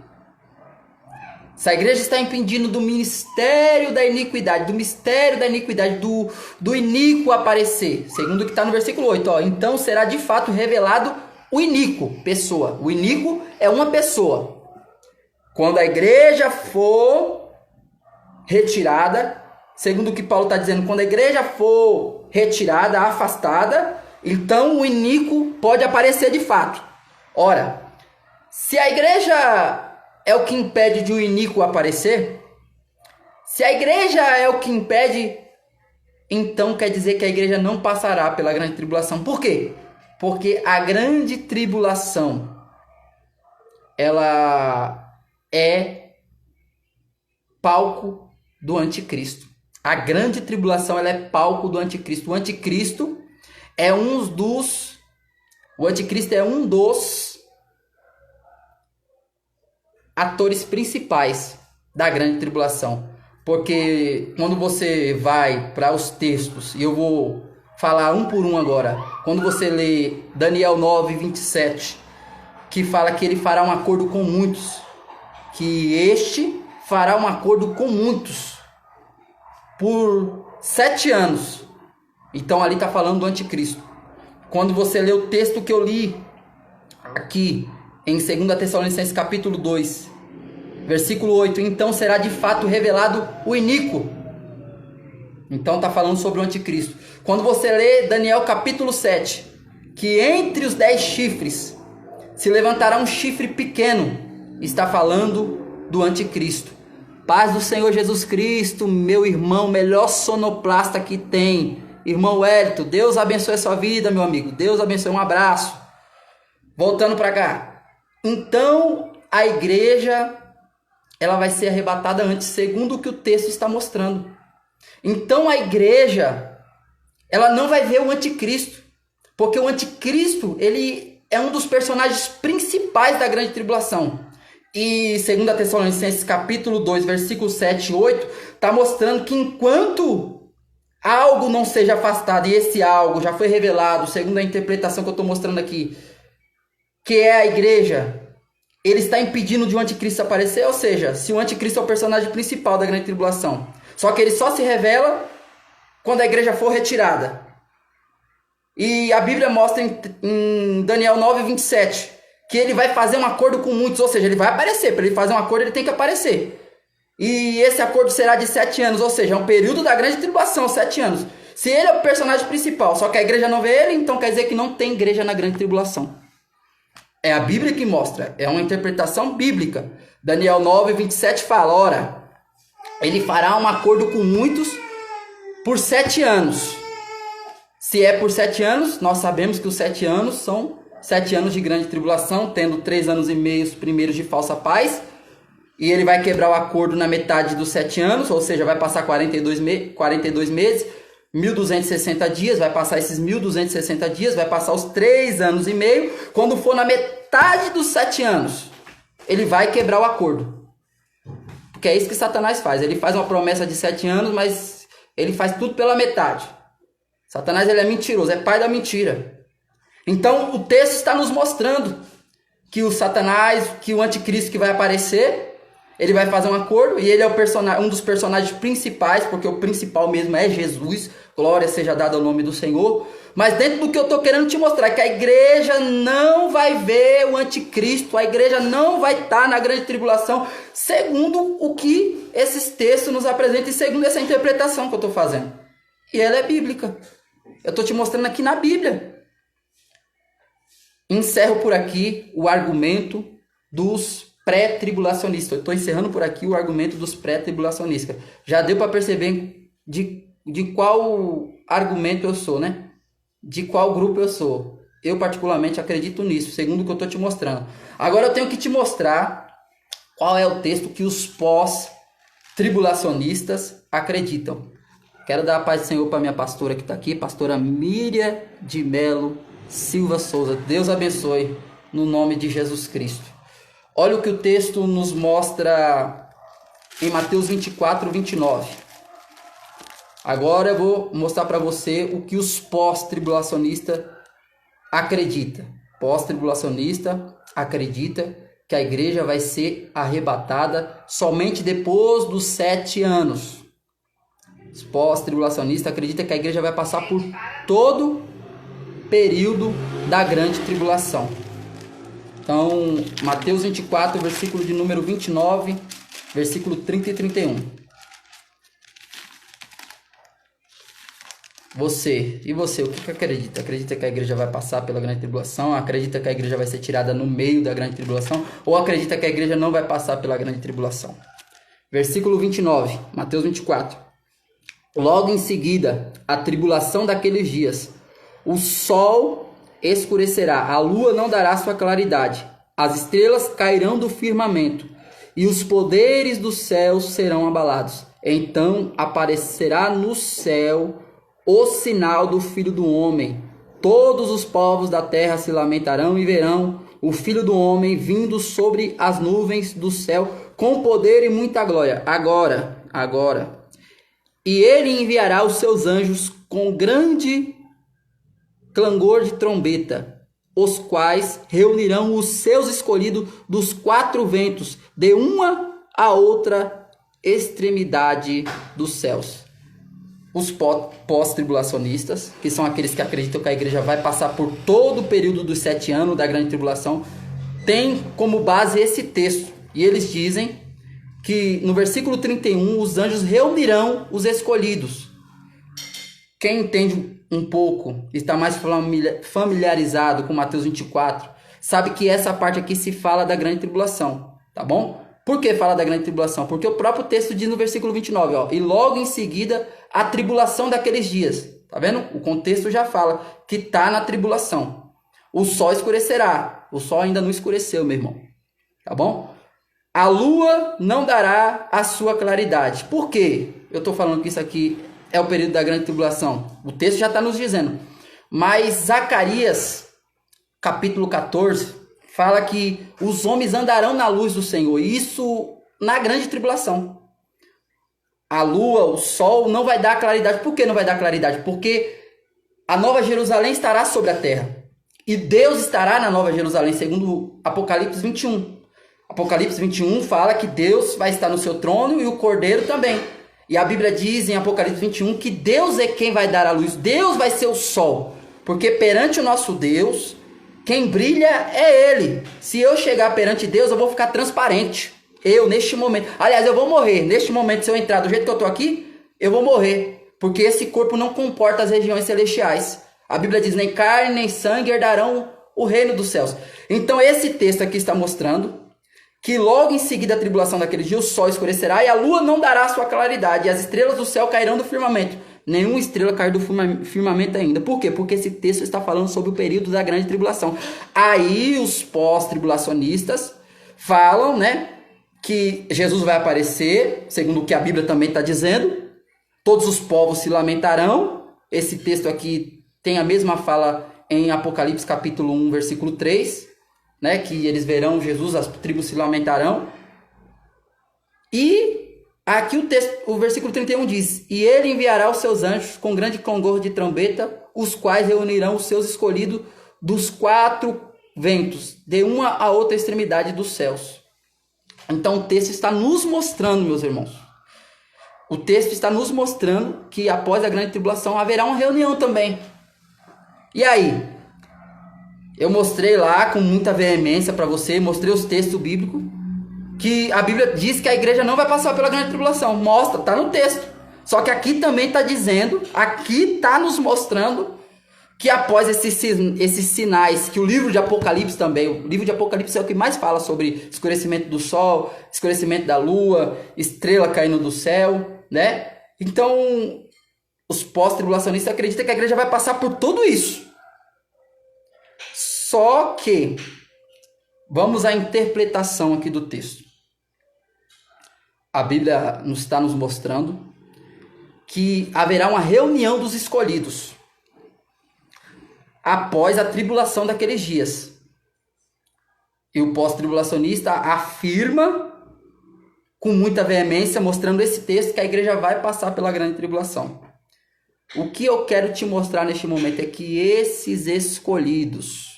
se a igreja está impedindo do ministério da iniquidade, do iníquo aparecer, segundo o que está no versículo 8, ó, então será de fato revelado o iníquo, pessoa. O iníquo é uma pessoa. Quando a igreja for retirada, segundo o que Paulo está dizendo, quando a igreja for retirada, afastada, então o iníquo pode aparecer de fato. Ora, se a igreja é o que impede de o iníquo aparecer, se a igreja é o que impede, então quer dizer que a igreja não passará pela grande tribulação. Por quê? Porque a grande tribulação, ela é palco do anticristo. A grande tribulação, ela é palco do anticristo. O anticristo é um dos atores principais da grande tribulação. Porque quando você vai para os textos, e eu vou falar um por um agora. Quando você lê Daniel 9, 27, que fala que ele fará um acordo com muitos, que este fará um acordo com muitos por 7 anos. Então ali está falando do anticristo. Quando você lê o texto que eu li aqui em 2 Tessalonicenses capítulo 2, versículo 8, então será de fato revelado o iníquo. Então está falando sobre o anticristo. Quando você lê Daniel capítulo 7, que entre os 10 chifres se levantará um chifre pequeno, está falando do anticristo. Paz do Senhor Jesus Cristo, meu irmão, melhor sonoplasta que tem. Irmão Wellington, Deus abençoe a sua vida, meu amigo. Deus abençoe, um abraço. Voltando para cá. Então, a igreja, ela vai ser arrebatada antes, segundo o que o texto está mostrando. Então, a igreja, ela não vai ver o anticristo. Porque o anticristo, ele é um dos personagens principais da grande tribulação. E 2 Tessalonicenses capítulo 2, versículos 7 e 8, está mostrando que enquanto algo não seja afastado, e esse algo já foi revelado, segundo a interpretação que eu estou mostrando aqui, que é a igreja, ele está impedindo de um anticristo aparecer, ou seja, se o anticristo é o personagem principal da grande tribulação, só que ele só se revela quando a igreja for retirada. E a Bíblia mostra em Daniel 9, 27, que ele vai fazer um acordo com muitos, ou seja, ele vai aparecer. Para ele fazer um acordo, ele tem que aparecer. E esse acordo será de 7 anos, ou seja, é um período da grande tribulação, 7 anos. Se ele é o personagem principal, só que a igreja não vê ele, então quer dizer que não tem igreja na grande tribulação. É a Bíblia que mostra, é uma interpretação bíblica. Daniel 9:27 fala, ora, ele fará um acordo com muitos por 7 anos. Se é por 7 anos, nós sabemos que os 7 anos são 7 anos de grande tribulação, tendo 3 anos e meio os primeiros de falsa paz. E ele vai quebrar o acordo na metade dos 7 anos, ou seja, vai passar 42 meses, 1.260 dias, vai passar esses 1.260 dias, vai passar os 3 anos e meio. Quando for na metade dos 7 anos, ele vai quebrar o acordo. Porque é isso que Satanás faz. Ele faz uma promessa de 7 anos, mas ele faz tudo pela metade. Satanás ele é mentiroso, é pai da mentira. Então o texto está nos mostrando que o Satanás, que o anticristo que vai aparecer, ele vai fazer um acordo e ele é um dos personagens principais, porque o principal mesmo é Jesus. Glória seja dada ao nome do Senhor. Mas dentro do que eu estou querendo te mostrar, que a igreja não vai ver o anticristo, a igreja não vai estar na grande tribulação, segundo o que esses textos nos apresentam e segundo essa interpretação que eu estou fazendo. E ela é bíblica. Eu estou te mostrando aqui na Bíblia. Encerro por aqui o argumento dos pré-tribulacionistas. Eu estou encerrando por aqui o argumento dos pré-tribulacionistas. Já deu para perceber de qual argumento eu sou, né? De qual grupo eu sou. Eu particularmente acredito nisso, segundo o que eu estou te mostrando. Agora eu tenho que te mostrar qual é o texto que os pós-tribulacionistas acreditam. Quero dar a paz do Senhor para minha pastora que está aqui, pastora Miriam de Melo Silva Souza. Deus abençoe no nome de Jesus Cristo. Olha o que o texto nos mostra em Mateus 24:29. Agora eu vou mostrar para você o que os pós-tribulacionistas acreditam. Pós-tribulacionista acredita que a igreja vai ser arrebatada somente depois dos 7 anos. Os pós-tribulacionistas acreditam que a igreja vai passar por todo período da grande tribulação. Então, Mateus 24, versículo de número 29, versículo 30 e 31. Você, o que acredita? Acredita que a igreja vai passar pela grande tribulação? Acredita que a igreja vai ser tirada no meio da grande tribulação? Ou acredita que a igreja não vai passar pela grande tribulação? Versículo 29, Mateus 24. Logo em seguida, a tribulação daqueles dias, o sol escurecerá, a lua não dará sua claridade, as estrelas cairão do firmamento, e os poderes dos céus serão abalados. Então aparecerá no céu o sinal do Filho do Homem. Todos os povos da terra se lamentarão e verão o Filho do Homem vindo sobre as nuvens do céu com poder e muita glória. Agora. E ele enviará os seus anjos com grande clangor de trombeta, os quais reunirão os seus escolhidos dos 4 ventos, de uma a outra extremidade dos céus. Os pós-tribulacionistas, que são aqueles que acreditam que a igreja vai passar por todo o período dos 7 anos da grande tribulação, têm como base esse texto. E eles dizem que no versículo 31, os anjos reunirão os escolhidos. Quem entende um pouco, está mais familiarizado com Mateus 24, sabe que essa parte aqui se fala da grande tribulação, tá bom? Por que fala da grande tribulação? Porque o próprio texto diz no versículo 29, ó, e logo em seguida a tribulação daqueles dias. Tá vendo? O contexto já fala que está na tribulação. O sol escurecerá. O sol ainda não escureceu, meu irmão. Tá bom? A lua não dará a sua claridade. Por quê? Eu estou falando que isso aqui é o período da grande tribulação. O texto já está nos dizendo. Mas Zacarias, capítulo 14, fala que os homens andarão na luz do Senhor. Isso na grande tribulação. A lua, o sol não vai dar claridade. Por que não vai dar claridade? Porque a Nova Jerusalém estará sobre a terra. E Deus estará na Nova Jerusalém, segundo Apocalipse 21. Apocalipse 21 fala que Deus vai estar no seu trono e o Cordeiro também. E a Bíblia diz em Apocalipse 21 que Deus é quem vai dar a luz. Deus vai ser o sol. Porque perante o nosso Deus, quem brilha é Ele. Se eu chegar perante Deus, eu vou ficar transparente. Eu, neste momento. Aliás, eu vou morrer. Neste momento, se eu entrar do jeito que eu estou aqui, eu vou morrer. porque esse corpo não comporta as regiões celestiais. A Bíblia diz, nem carne nem sangue herdarão o reino dos céus. Então esse texto aqui está mostrando que logo em seguida a tribulação daquele dia, o sol escurecerá e a lua não dará sua claridade, e as estrelas do céu cairão do firmamento. Nenhuma estrela caiu do firmamento ainda. Por quê? Porque esse texto está falando sobre o período da grande tribulação. Aí os pós-tribulacionistas falam, né, que Jesus vai aparecer, segundo o que a Bíblia também está dizendo. Todos os povos se lamentarão. Esse texto aqui tem a mesma fala em Apocalipse capítulo 1, versículo 3, né, que eles verão Jesus, as tribos se lamentarão. E aqui o versículo 31 diz, e ele enviará os seus anjos com grande clangor de trombeta, os quais reunirão os seus escolhidos dos 4 ventos, de uma a outra extremidade dos céus. Então o texto está nos mostrando, meus irmãos, o texto está nos mostrando que após a grande tribulação haverá uma reunião também. E aí? Eu mostrei lá com muita veemência para você, mostrei os textos bíblicos, que a Bíblia diz que a igreja não vai passar pela grande tribulação. Mostra, está no texto. Só que aqui também está dizendo, aqui está nos mostrando que após esses sinais, que o livro de Apocalipse também, o livro de Apocalipse é o que mais fala sobre escurecimento do sol, escurecimento da lua, estrela caindo do céu, né? Então, os pós-tribulacionistas acreditam que a igreja vai passar por tudo isso. Só que, vamos à interpretação aqui do texto. A Bíblia está nos mostrando que haverá uma reunião dos escolhidos após a tribulação daqueles dias. E o pós-tribulacionista afirma com muita veemência, mostrando esse texto, que a igreja vai passar pela grande tribulação. O que eu quero te mostrar neste momento é que esses escolhidos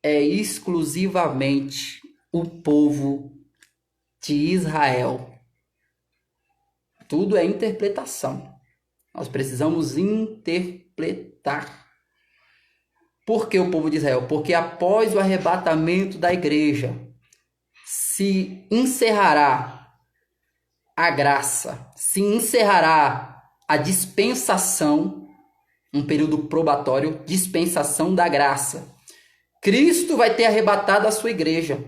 é exclusivamente o povo de Israel. Tudo é interpretação. Nós precisamos interpretar. Por que o povo de Israel? Porque após o arrebatamento da igreja, se encerrará a graça, se encerrará a dispensação, um período probatório, dispensação da graça. Cristo vai ter arrebatado a sua igreja.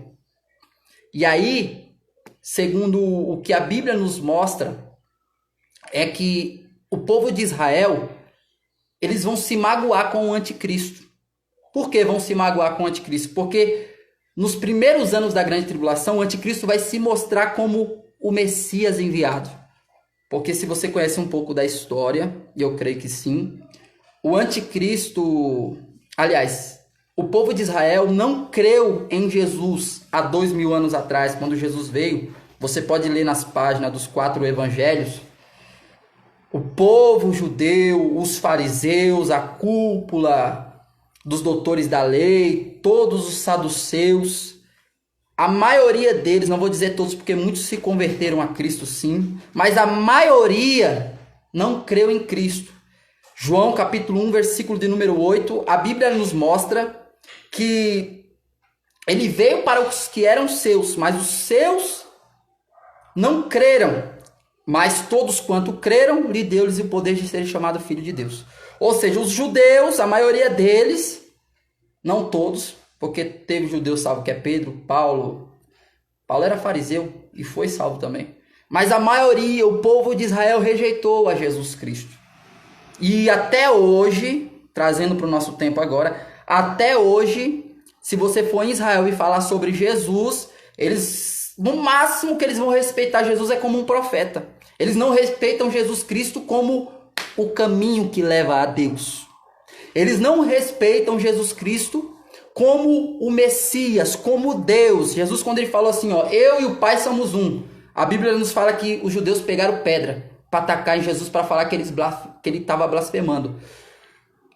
E aí, segundo o que a Bíblia nos mostra, é que o povo de Israel, eles vão se magoar com o anticristo. Por que vão se magoar com o anticristo? Porque nos primeiros anos da grande tribulação, o anticristo vai se mostrar como o Messias enviado. Porque se você conhece um pouco da história, e eu creio que sim, o anticristo, aliás, o povo de Israel não creu em Jesus há 2000 anos atrás, quando Jesus veio. Você pode ler nas páginas dos 4 evangelhos. O povo judeu, os fariseus, a cúpula dos doutores da lei, todos os saduceus, a maioria deles, não vou dizer todos porque muitos se converteram a Cristo sim, mas a maioria não creu em Cristo. João capítulo 1, versículo de número 8, a Bíblia nos mostra que ele veio para os que eram seus, mas os seus não creram. Mas todos quanto creram, lhe deu-lhes o poder de ser chamado filho de Deus. Ou seja, os judeus, a maioria deles, não todos, porque teve judeu salvo que é Pedro, Paulo. Paulo era fariseu e foi salvo também. Mas a maioria, o povo de Israel, rejeitou a Jesus Cristo. E até hoje, trazendo para o nosso tempo agora, até hoje, se você for em Israel e falar sobre Jesus, eles, no máximo que eles vão respeitar Jesus é como um profeta. Eles não respeitam Jesus Cristo como o caminho que leva a Deus. Eles não respeitam Jesus Cristo como o Messias, como Deus. Jesus, quando ele falou assim, ó, eu e o Pai somos um. A Bíblia nos fala que os judeus pegaram pedra para atacar em Jesus, para falar que ele estava blasfemando.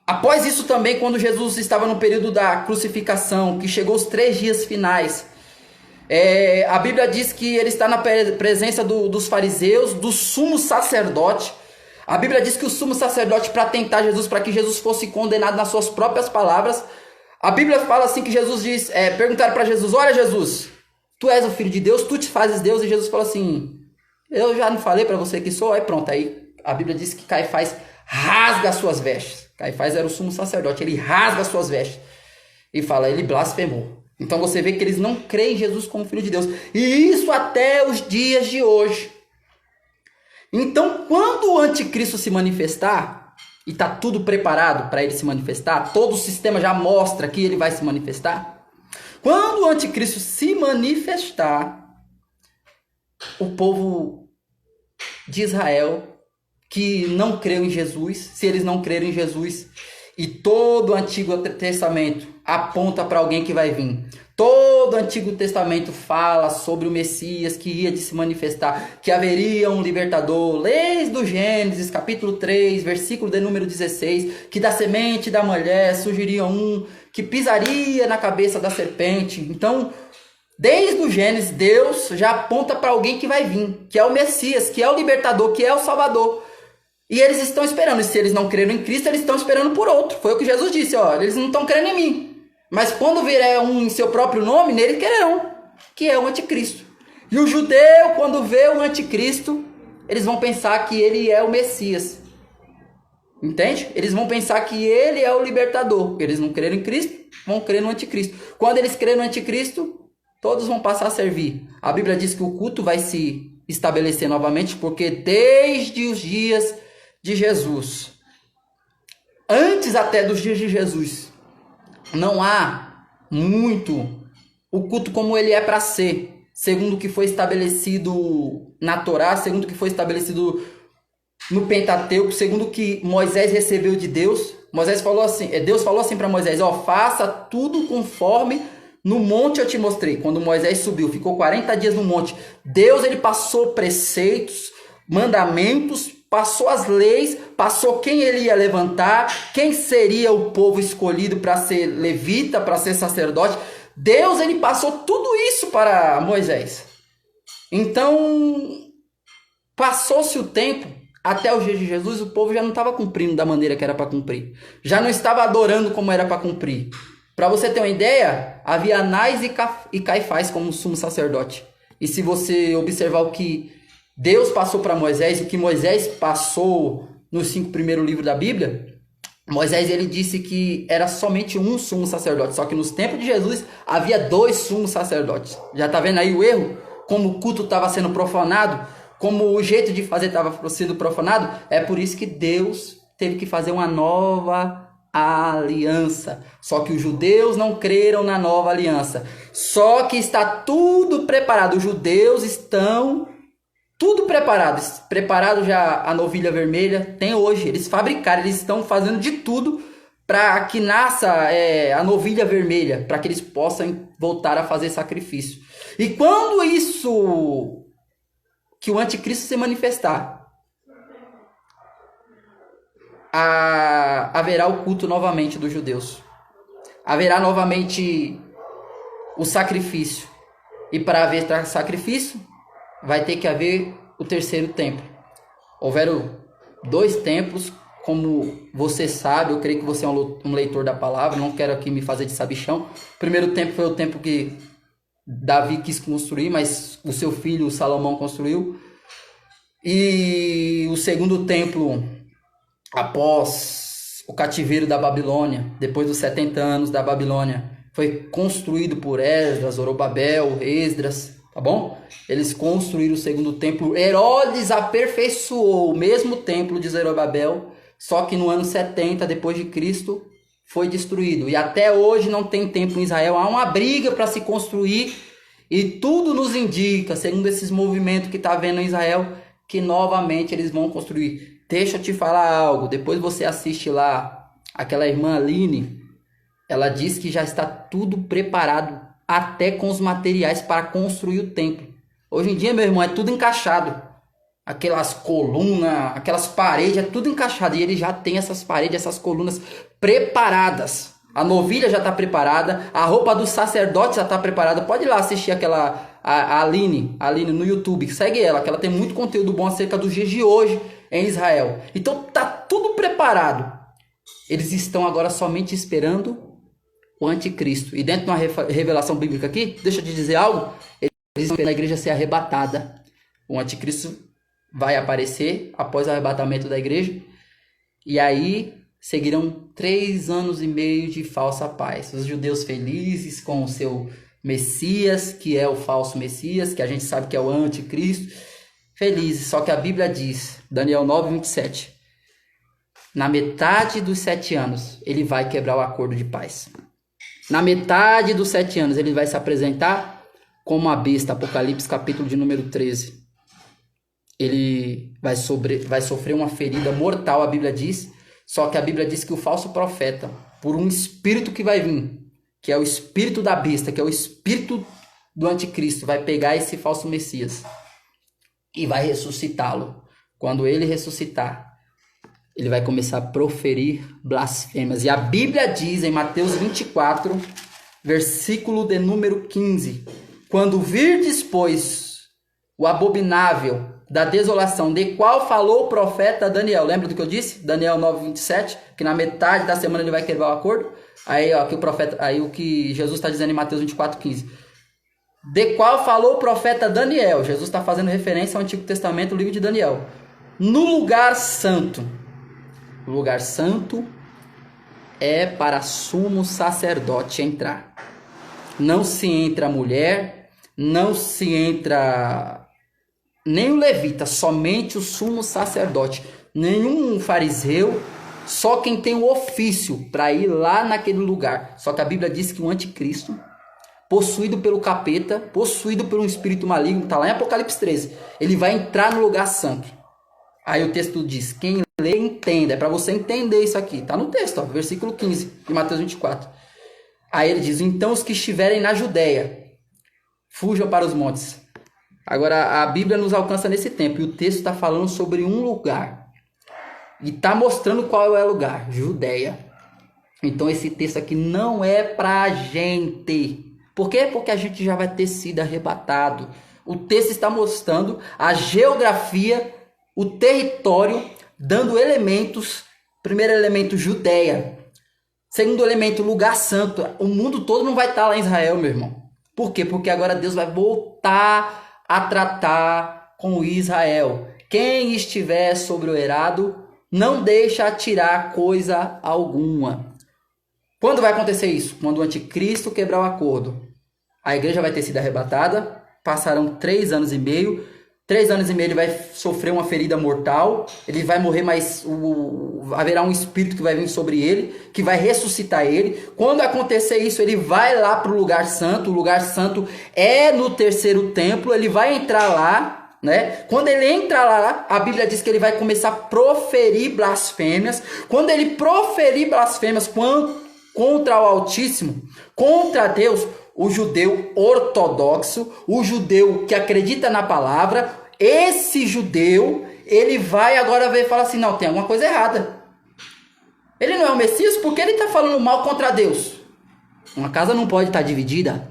Após isso também, quando Jesus estava no período da crucificação, que chegou os 3 dias finais, a Bíblia diz que ele está na presença dos fariseus, do sumo sacerdote. A Bíblia diz que o sumo sacerdote, para tentar Jesus, para que Jesus fosse condenado nas suas próprias palavras, a Bíblia fala assim que Jesus diz, perguntaram para Jesus, olha Jesus, tu és o Filho de Deus, tu te fazes Deus, e Jesus falou assim, Eu já não falei para você que sou? Aí pronto, aí a Bíblia diz que Caifás rasga as suas vestes. Caifás era o sumo sacerdote, ele rasga as suas vestes e fala, ele blasfemou. Então você vê que eles não creem em Jesus como Filho de Deus. E isso até os dias de hoje. Então, quando o anticristo se manifestar, e está tudo preparado para ele se manifestar, todo o sistema já mostra que ele vai se manifestar. Quando o anticristo se manifestar, o povo de Israel, que não creu em Jesus, se eles não crerem em Jesus, e todo o Antigo Testamento aponta para alguém que vai vir. Todo o Antigo Testamento fala sobre o Messias que ia de se manifestar, que haveria um libertador, desde o Gênesis, capítulo 3, versículo de número 16, que da semente da mulher surgiria um que pisaria na cabeça da serpente. Então, desde o Gênesis, Deus já aponta para alguém que vai vir, que é o Messias, que é o libertador, que é o Salvador. E eles estão esperando, e se eles não creram em Cristo, eles estão esperando por outro. Foi o que Jesus disse, ó, eles não estão crendo em mim. Mas quando vier um em seu próprio nome, nele crerão, que é o anticristo. E o judeu, quando vê o anticristo, eles vão pensar que ele é o Messias. Entende? Eles vão pensar que ele é o libertador. Eles não creram em Cristo, vão crer no anticristo. Quando eles crerem no anticristo, todos vão passar a servir. A Bíblia diz que o culto vai se estabelecer novamente, porque desde os dias de Jesus, antes até dos dias de Jesus, não há muito o culto como ele é para ser, segundo o que foi estabelecido na Torá, segundo o que foi estabelecido no Pentateuco, segundo o que Moisés recebeu de Deus. Moisés falou assim, Deus falou assim para Moisés, ó, faça tudo conforme no monte eu te mostrei. Quando Moisés subiu, ficou 40 dias no monte, Deus ele passou preceitos, mandamentos, passou as leis, passou quem ele ia levantar, quem seria o povo escolhido para ser levita, para ser sacerdote. Deus ele passou tudo isso para Moisés. Então, passou-se o tempo, até os dias de Jesus, o povo já não estava cumprindo da maneira que era para cumprir. Já não estava adorando como era para cumprir. Para você ter uma ideia, havia Anás e Caifás como sumo sacerdote. E se você observar o que Deus passou para Moisés, o que Moisés passou nos 5 primeiros livros da Bíblia, Moisés ele disse que era somente um sumo sacerdote, só que nos tempos de Jesus havia 2 sumos sacerdotes. Já está vendo aí o erro? Como o culto estava sendo profanado, como o jeito de fazer estava sendo profanado? É por isso que Deus teve que fazer uma nova aliança. Só que os judeus não creram na nova aliança. Só que está tudo preparado. Os judeus estão tudo preparado. Preparado já a novilha vermelha. Tem hoje. Eles fabricaram. Eles estão fazendo de tudo para que nasça a novilha vermelha. Para que eles possam voltar a fazer sacrifício. E quando isso, que o anticristo se manifestar, haverá o culto novamente dos judeus. Haverá novamente o sacrifício. E para haver sacrifício, vai ter que haver o terceiro templo. Houveram 2 templos, como você sabe, eu creio que você é um leitor da palavra, não quero aqui me fazer de sabichão. O primeiro templo foi o templo que Davi quis construir, mas o seu filho Salomão construiu. E o segundo templo, após o cativeiro da Babilônia, depois dos 70 anos da Babilônia, foi construído por Esdras, Zorobabel, Esdras, tá bom? Eles construíram o segundo templo. Herodes aperfeiçoou o mesmo templo de Zorobabel, só que no ano 70 depois de Cristo foi destruído. E até hoje não tem templo em Israel. Há uma briga para se construir e tudo nos indica, segundo esses movimentos que está havendo em Israel, que novamente eles vão construir. Deixa eu te falar algo, depois você assiste lá, aquela irmã Aline, ela diz que já está tudo preparado, até com os materiais para construir o templo. Hoje em dia, meu irmão, é tudo encaixado. Aquelas colunas, aquelas paredes, é tudo encaixado. E ele já tem essas paredes, essas colunas preparadas. A novilha já está preparada, a roupa do sacerdote já está preparada. Pode ir lá assistir a Aline no YouTube, segue ela, que ela tem muito conteúdo bom acerca dos dias de hoje em Israel. Então tá tudo preparado. Eles estão agora somente esperando o anticristo. E dentro de uma revelação bíblica aqui, deixa eu te dizer algo, eles estão esperando a igreja ser arrebatada. O anticristo vai aparecer após o arrebatamento da igreja. E aí seguirão 3 anos e meio de falsa paz. Os judeus felizes com o seu Messias, que é o falso Messias, que a gente sabe que é o anticristo. Felizes, só que a Bíblia diz, Daniel 9:27, na metade dos 7 anos, ele vai quebrar o acordo de paz. Na metade dos 7 anos, ele vai se apresentar como a besta, Apocalipse capítulo de número 13. Ele vai sofrer uma ferida mortal, a Bíblia diz, só que a Bíblia diz que o falso profeta, por um espírito que vai vir, que é o espírito da besta, que é o espírito do anticristo, vai pegar esse falso Messias e vai ressuscitá-lo. Quando ele ressuscitar, ele vai começar a proferir blasfêmias. E a Bíblia diz em Mateus 24, versículo de número 15, quando virdes, pois, o abominável da desolação, de qual falou o profeta Daniel. Lembra do que eu disse? Daniel 9:27, que na metade da semana ele vai quebrar o acordo. Aí, ó, que o profeta, aí o que Jesus está dizendo em Mateus 24:15. De qual falou o profeta Daniel. Jesus está fazendo referência ao Antigo Testamento, o livro de Daniel. No lugar santo. O lugar santo é para sumo sacerdote entrar. Não se entra mulher, não se entra nem o levita, somente o sumo sacerdote. Nenhum fariseu, só quem tem o ofício para ir lá naquele lugar. Só que a Bíblia diz que o anticristo, possuído pelo capeta, possuído por um espírito maligno, está lá em Apocalipse 13, ele vai entrar no lugar santo. Aí o texto diz, quem lê, entenda. É para você entender isso aqui. Está no texto, ó, versículo 15 de Mateus 24. Aí ele diz, então os que estiverem na Judéia, fujam para os montes. Agora, a Bíblia nos alcança nesse tempo, e o texto está falando sobre um lugar. E está mostrando qual é o lugar, Judéia. Então esse texto aqui não é para a gente. Por quê? Porque a gente já vai ter sido arrebatado. O texto está mostrando a geografia, o território, dando elementos. Primeiro elemento, Judéia. Segundo elemento, lugar santo. O mundo todo não vai estar lá em Israel, meu irmão. Por quê? Porque agora Deus vai voltar a tratar com Israel. Quem estiver sobre o eirado, não deixa atirar coisa alguma. Quando vai acontecer isso? Quando o anticristo quebrar o acordo. A igreja vai ter sido arrebatada, passarão 3 anos e meio. 3 anos e meio ele vai sofrer uma ferida mortal, ele vai morrer, mas haverá um espírito que vai vir sobre ele, que vai ressuscitar ele. Quando acontecer isso, ele vai lá para o lugar santo. O lugar santo é no terceiro templo, ele vai entrar lá, né? Quando ele entra lá, a Bíblia diz que ele vai começar a proferir blasfêmias. Quando ele proferir blasfêmias contra o Altíssimo, contra Deus, o judeu ortodoxo, o judeu que acredita na palavra, esse judeu, ele vai agora ver e fala assim, não, tem alguma coisa errada. Ele não é o Messias porque ele está falando mal contra Deus. Uma casa não pode estar dividida.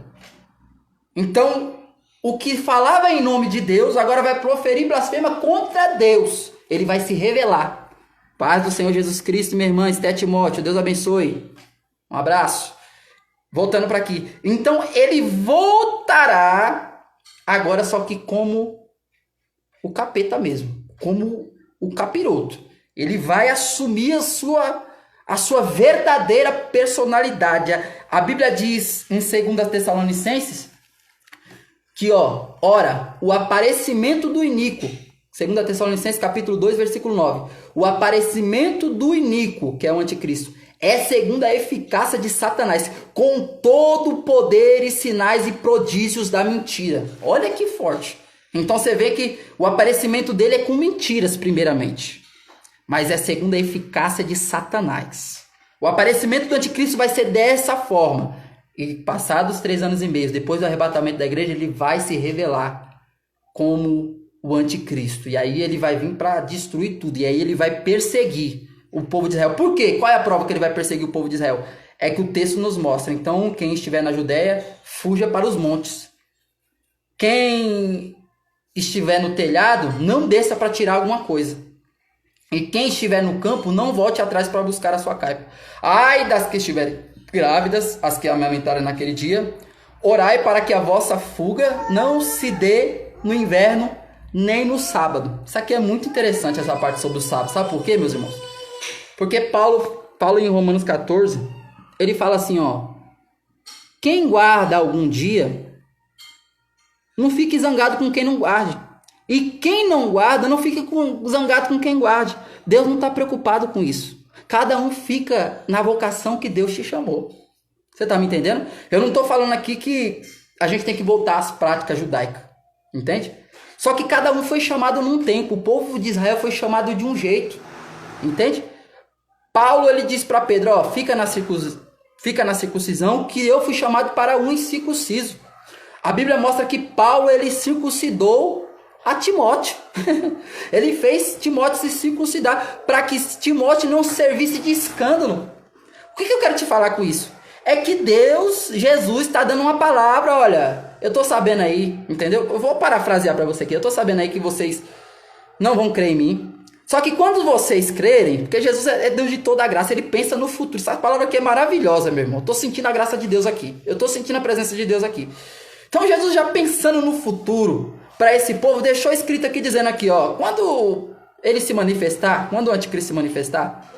Então, o que falava em nome de Deus, agora vai proferir blasfêmia contra Deus. Ele vai se revelar. Paz do Senhor Jesus Cristo, minha irmã, Esté Timóteo, Deus abençoe. Um abraço. Voltando para aqui. Então, ele voltará agora só que como o capeta mesmo. Como o capiroto. Ele vai assumir a sua verdadeira personalidade. A Bíblia diz em 2 Tessalonicenses que, ora, o aparecimento do iníquo. 2 Tessalonicenses capítulo 2, versículo 9. O aparecimento do iníquo, que é o anticristo, é segundo a eficácia de Satanás, com todo o poder e sinais e prodígios da mentira. Olha que forte. Então você vê que o aparecimento dele é com mentiras, primeiramente. Mas é segundo a eficácia de Satanás. O aparecimento do anticristo vai ser dessa forma. E passados 3 anos e meio, depois do arrebatamento da igreja, ele vai se revelar como o anticristo. E aí ele vai vir para destruir tudo. E aí ele vai perseguir o povo de Israel. Por quê? Qual é a prova que ele vai perseguir o povo de Israel? É que o texto nos mostra. Então, quem estiver na Judéia, fuja para os montes. Quem estiver no telhado, não desça para tirar alguma coisa. E quem estiver no campo, não volte atrás para buscar a sua caipa. Ai das que estiverem grávidas, as que amamentarem naquele dia, orai para que a vossa fuga não se dê no inverno, nem no sábado. Isso aqui é muito interessante, essa parte sobre o sábado. Sabe por quê, meus irmãos? Porque Paulo em Romanos 14, ele fala assim, ó: quem guarda algum dia, não fique zangado com quem não guarde. E quem não guarda, não fique zangado com quem guarde. Deus não está preocupado com isso. Cada um fica na vocação que Deus te chamou. Você está me entendendo? Eu não estou falando aqui que a gente tem que voltar às práticas judaicas. Entende? Só que cada um foi chamado num tempo. O povo de Israel foi chamado de um jeito. Entende? Paulo, ele diz para Pedro, ó, fica na circuncisão, que eu fui chamado para um incircunciso. A Bíblia mostra que Paulo, ele circuncidou a Timóteo. Ele fez Timóteo se circuncidar para que Timóteo não servisse de escândalo. O que eu quero te falar com isso? É que Deus, Jesus, está dando uma palavra, olha, eu estou sabendo aí, entendeu? Eu vou parafrasear para você aqui, eu estou sabendo aí que vocês não vão crer em mim. Só que quando vocês crerem, porque Jesus é Deus de toda a graça, ele pensa no futuro. Essa palavra aqui é maravilhosa, meu irmão. Eu estou sentindo a graça de Deus aqui. Eu estou sentindo a presença de Deus aqui. Então Jesus, já pensando no futuro para esse povo, deixou escrito aqui, dizendo aqui, ó, quando ele se manifestar, quando o anticristo se manifestar,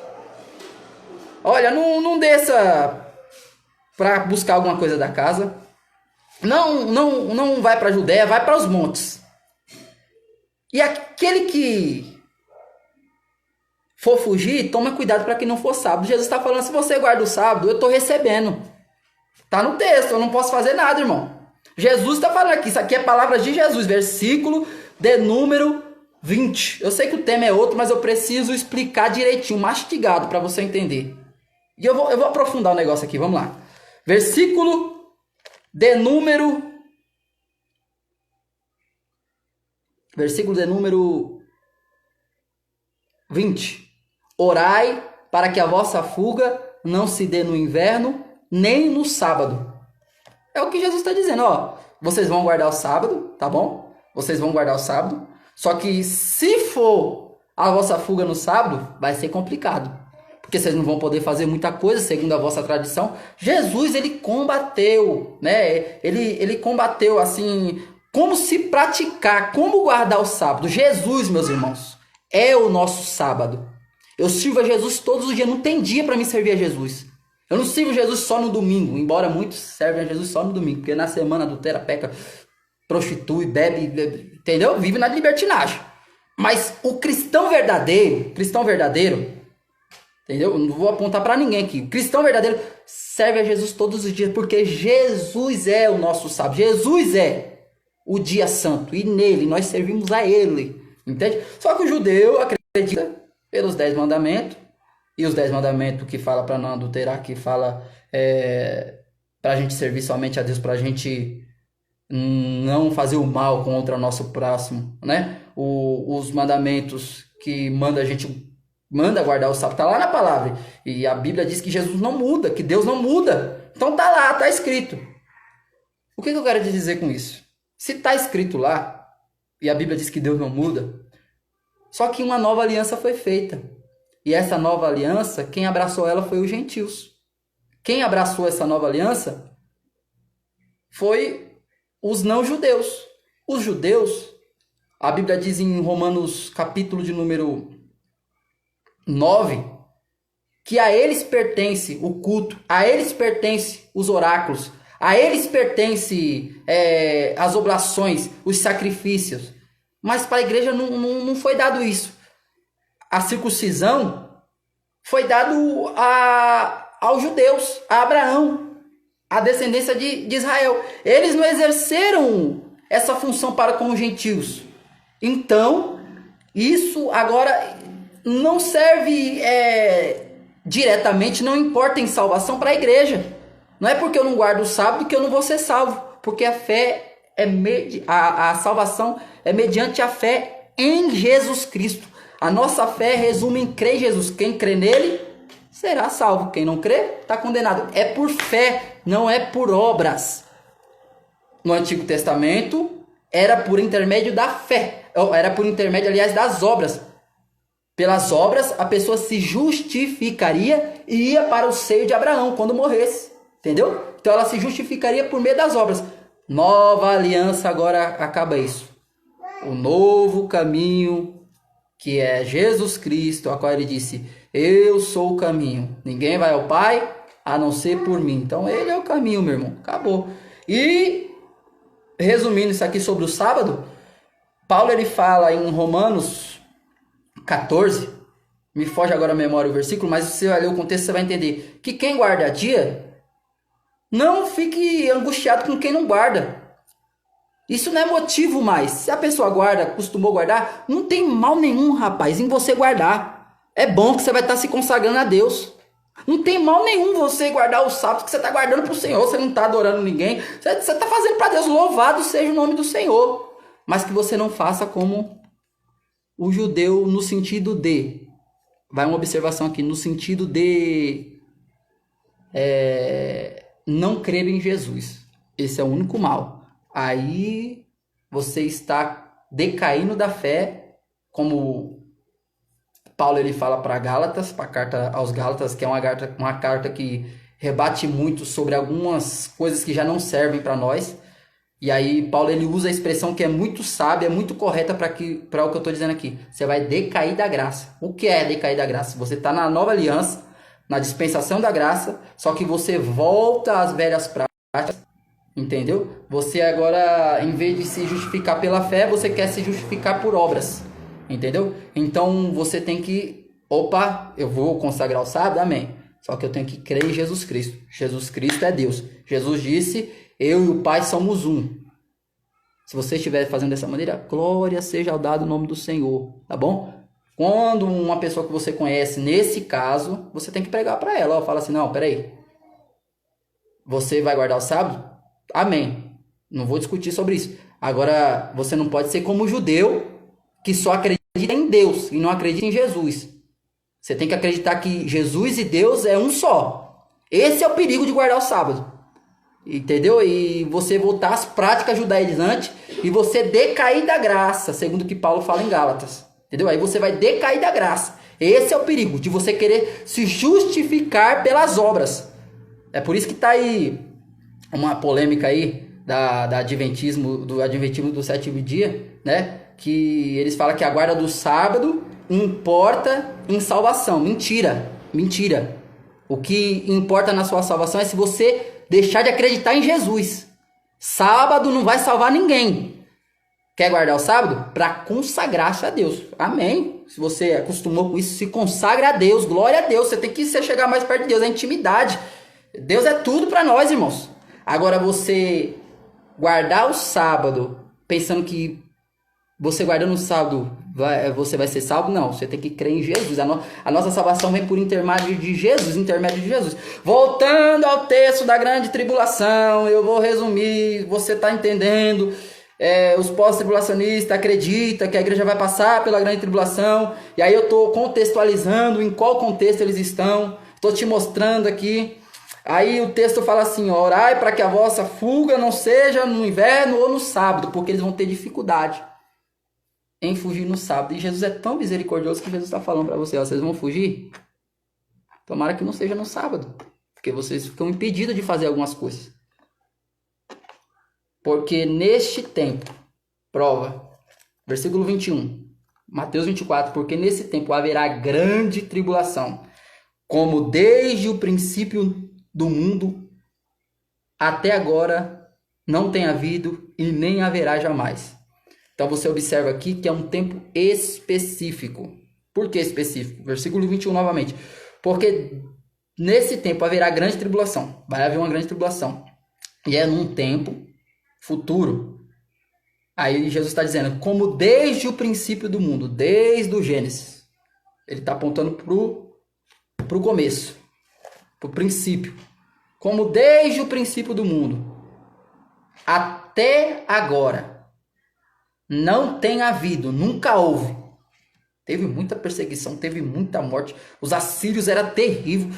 olha, não desça para buscar alguma coisa da casa, não vai para a Judéia, vai para os montes. E aquele que for fugir, toma cuidado para que não for sábado. Jesus está falando, se você guarda o sábado, eu estou recebendo. Tá no texto, eu não posso fazer nada, irmão. Jesus está falando aqui, isso aqui é palavras de Jesus, versículo de número 20. Eu sei que o tema é outro, mas eu preciso explicar direitinho, mastigado, para você entender. E eu vou aprofundar o negócio aqui, vamos lá. Versículo de número 20. Orai para que a vossa fuga não se dê no inverno, nem no sábado. É o que Jesus está dizendo, ó. Vocês vão guardar o sábado, tá bom? Vocês vão guardar o sábado. Só que se for a vossa fuga no sábado, vai ser complicado. Porque vocês não vão poder fazer muita coisa, segundo a vossa tradição. Jesus, ele combateu, né? Ele combateu, assim, como se praticar, como guardar o sábado. Jesus, meus irmãos, é o nosso sábado. Eu sirvo a Jesus todos os dias, não tem dia para me servir a Jesus. Eu não sirvo Jesus só no domingo, embora muitos servem a Jesus só no domingo, porque na semana adultera, peca, prostitui, bebe, entendeu? Vive na libertinagem. Mas o cristão verdadeiro, entendeu? Eu não vou apontar para ninguém aqui. O cristão verdadeiro serve a Jesus todos os dias, porque Jesus é o nosso sábado. Jesus é o dia santo, e nele nós servimos a ele, entende? Só que o judeu acredita pelos 10 mandamentos, e os 10 mandamentos que fala para não adulterar, que fala para a gente servir somente a Deus, para a gente não fazer o mal contra o nosso próximo, né? Os mandamentos que manda a gente guardar o sábado, tá lá na palavra. E a Bíblia diz que Jesus não muda, que Deus não muda. Então tá lá, tá escrito. O que eu quero te dizer com isso? Se tá escrito lá, e a Bíblia diz que Deus não muda, só que uma nova aliança foi feita. E essa nova aliança, quem abraçou ela foi os gentios. Quem abraçou essa nova aliança foi os não-judeus. Os judeus, a Bíblia diz em Romanos capítulo de número 9, que a eles pertence o culto, a eles pertence os oráculos, a eles pertence as oblações, os sacrifícios. Mas para a igreja não foi dado isso. A circuncisão foi dado aos judeus, a Abraão, a descendência de Israel. Eles não exerceram essa função para com os gentios. Então, isso agora não serve diretamente, não importa em salvação para a igreja. Não é porque eu não guardo o sábado que eu não vou ser salvo, porque a fé a salvação é mediante a fé em Jesus Cristo. A nossa fé resume em crer em Jesus. Quem crê nele será salvo. Quem não crê está condenado. É por fé, não é por obras. No Antigo Testamento era por intermédio da fé. Era por intermédio, aliás, das obras. Pelas obras, a pessoa se justificaria e ia para o seio de Abraão quando morresse. Entendeu? Então ela se justificaria por meio das obras. Nova aliança agora acaba isso. o novo caminho, que é Jesus Cristo, a qual ele disse: eu sou o caminho, ninguém vai ao Pai a não ser por mim. Então ele é o caminho, meu irmão, acabou. E resumindo isso aqui sobre o sábado, Paulo ele fala em Romanos 14, me foge agora a memória o versículo, mas se você vai ler o contexto você vai entender que quem guarda dia, não fique angustiado com quem não guarda. Isso não é motivo mais. Se a pessoa guarda, costumou guardar, não tem mal nenhum, rapaz, em você guardar. É bom que você vai estar se consagrando a Deus. Não tem mal nenhum você guardar os sábados, que você está guardando para o Senhor, você não está adorando ninguém. Você está fazendo para Deus, louvado seja o nome do Senhor. Mas que você não faça como o judeu no sentido de... Vai uma observação aqui, no sentido de... não crer em Jesus. Esse é o único mal. Aí você está decaindo da fé, como Paulo ele fala para Gálatas, para a carta aos Gálatas, que é uma carta que rebate muito sobre algumas coisas que já não servem para nós. E aí Paulo ele usa a expressão que é muito sábia, muito correta para o que eu estou dizendo aqui. Você vai decair da graça. O que é decair da graça? Você está na nova aliança, na dispensação da graça, só que você volta às velhas práticas. Entendeu? Você agora, em vez de se justificar pela fé, você quer se justificar por obras. Entendeu? Então você tem que... Opa, eu vou consagrar o sábado, amém. Só que eu tenho que crer em Jesus Cristo. Jesus Cristo é Deus. Jesus disse, eu e o Pai somos um. Se você estiver fazendo dessa maneira, glória seja ao dado o nome do Senhor. Tá bom? Quando uma pessoa que você conhece, nesse caso, você tem que pregar para ela. Fala assim, não, peraí. Você vai guardar o sábado? Amém. Não vou discutir sobre isso. Agora, você não pode ser como o judeu que só acredita em Deus e não acredita em Jesus. Você tem que acreditar que Jesus e Deus é um só. Esse é o perigo de guardar o sábado. Entendeu? E você voltar às práticas judaizantes e você decair da graça, segundo o que Paulo fala em Gálatas. Entendeu? Aí você vai decair da graça. Esse é o perigo de você querer se justificar pelas obras. É por isso que está aí uma polêmica aí do adventismo do sétimo dia, né? Que eles falam que a guarda do sábado importa em salvação. Mentira. O que importa na sua salvação é se você deixar de acreditar em Jesus. Sábado não vai salvar ninguém. Quer guardar o sábado? Para consagrar-se a Deus. Amém. Se você acostumou com isso, se consagra a Deus. Glória a Deus. Você tem que chegar mais perto de Deus. É intimidade. Deus é tudo para nós, irmãos. Agora você guardar o sábado pensando que você guardando o sábado você vai ser salvo? Não, você tem que crer em Jesus. A nossa salvação vem por intermédio de Jesus. Voltando ao texto da grande tribulação, eu vou resumir, você está entendendo. Os pós-tribulacionistas acreditam que a igreja vai passar pela grande tribulação. E aí eu estou contextualizando em qual contexto eles estão. Estou te mostrando aqui. Aí o texto fala assim, orai para que a vossa fuga não seja no inverno ou no sábado, porque eles vão ter dificuldade em fugir no sábado. E Jesus é tão misericordioso que Jesus está falando para vocês vão fugir? Tomara que não seja no sábado, porque vocês ficam impedidos de fazer algumas coisas. Porque neste tempo, prova, versículo 21, Mateus 24, porque nesse tempo haverá grande tribulação, como desde o princípio do mundo até agora não tem havido e nem haverá jamais. Então você observa aqui que é um tempo específico. Por que específico? Versículo 21 novamente. Porque nesse tempo haverá grande tribulação. Vai haver uma grande tribulação. E é num tempo futuro. Aí Jesus está dizendo, como desde o princípio do mundo, desde o Gênesis. Ele está apontando para o começo, para o princípio. Como desde o princípio do mundo até agora não tem havido, nunca houve. Teve muita perseguição, teve muita morte. Os assírios eram terríveis.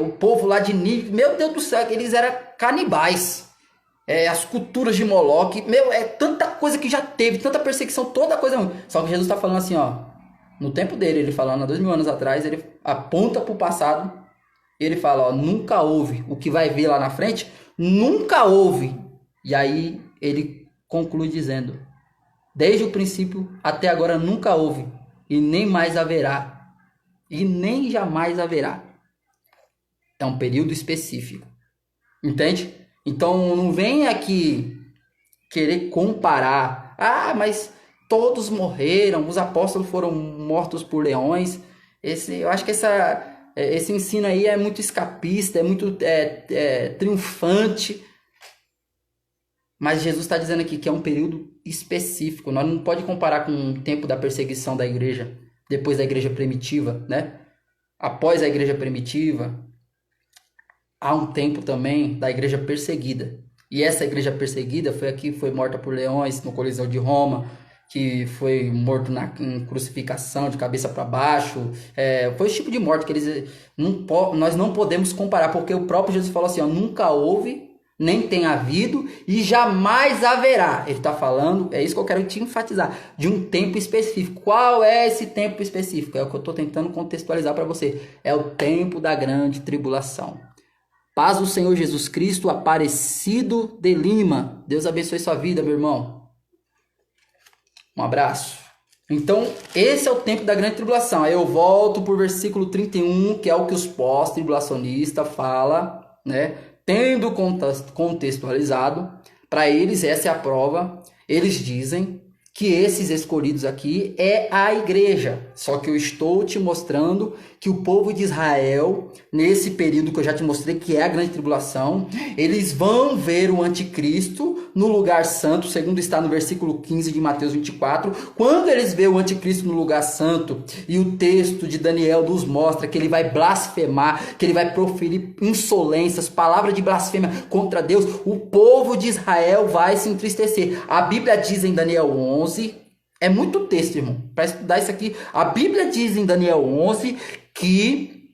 O povo lá de Nínive, meu Deus do céu, eles eram canibais. As culturas de Moloque, tanta coisa que já teve, tanta perseguição, toda coisa ruim. Só que Jesus está falando assim, ó, no tempo dele, ele falando há 2000 anos atrás, ele aponta para o passado, ele fala, ó, nunca houve. O que vai vir lá na frente, nunca houve. E aí ele conclui dizendo, Desde o princípio até agora nunca houve, e nem mais haverá, e nem jamais haverá. É um período específico. Entende? Então não vem aqui querer comparar. Ah, mas todos morreram, os apóstolos foram mortos por leões. Eu acho que esse ensino aí é muito escapista, é muito triunfante. Mas Jesus está dizendo aqui que é um período específico. Nós não pode comparar com o tempo da perseguição da igreja, depois da igreja primitiva, né? Após a igreja primitiva, há um tempo também da igreja perseguida. E essa igreja perseguida foi a que foi morta por leões no Coliseu de Roma, que foi morto em crucificação de cabeça para baixo. Foi esse tipo de morte que nós não podemos comparar, porque o próprio Jesus falou assim, ó, nunca houve, nem tem havido e jamais haverá. Ele está falando, é isso que eu quero te enfatizar, de um tempo específico. Qual é esse tempo específico? É o que eu estou tentando contextualizar para você. É o tempo da grande tribulação. Paz do Senhor Jesus Cristo, Aparecido de Lima. Deus abençoe sua vida, meu irmão. Um abraço. Então, esse é o tempo da grande tribulação. Aí eu volto para o versículo 31, que é o que os pós-tribulacionistas falam, né? Tendo contextualizado, para eles essa é a prova. Eles dizem que esses escolhidos aqui é a igreja. Só que eu estou te mostrando que o povo de Israel, nesse período que eu já te mostrei, que é a grande tribulação, eles vão ver o anticristo no lugar santo, segundo está no versículo 15 de Mateus 24. Quando eles veem o anticristo no lugar santo, e o texto de Daniel nos mostra que ele vai blasfemar, que ele vai proferir insolências, palavras de blasfêmia contra Deus, o povo de Israel vai se entristecer. A Bíblia diz em Daniel 11, é muito texto, irmão, para estudar isso aqui. A Bíblia diz em Daniel 11 que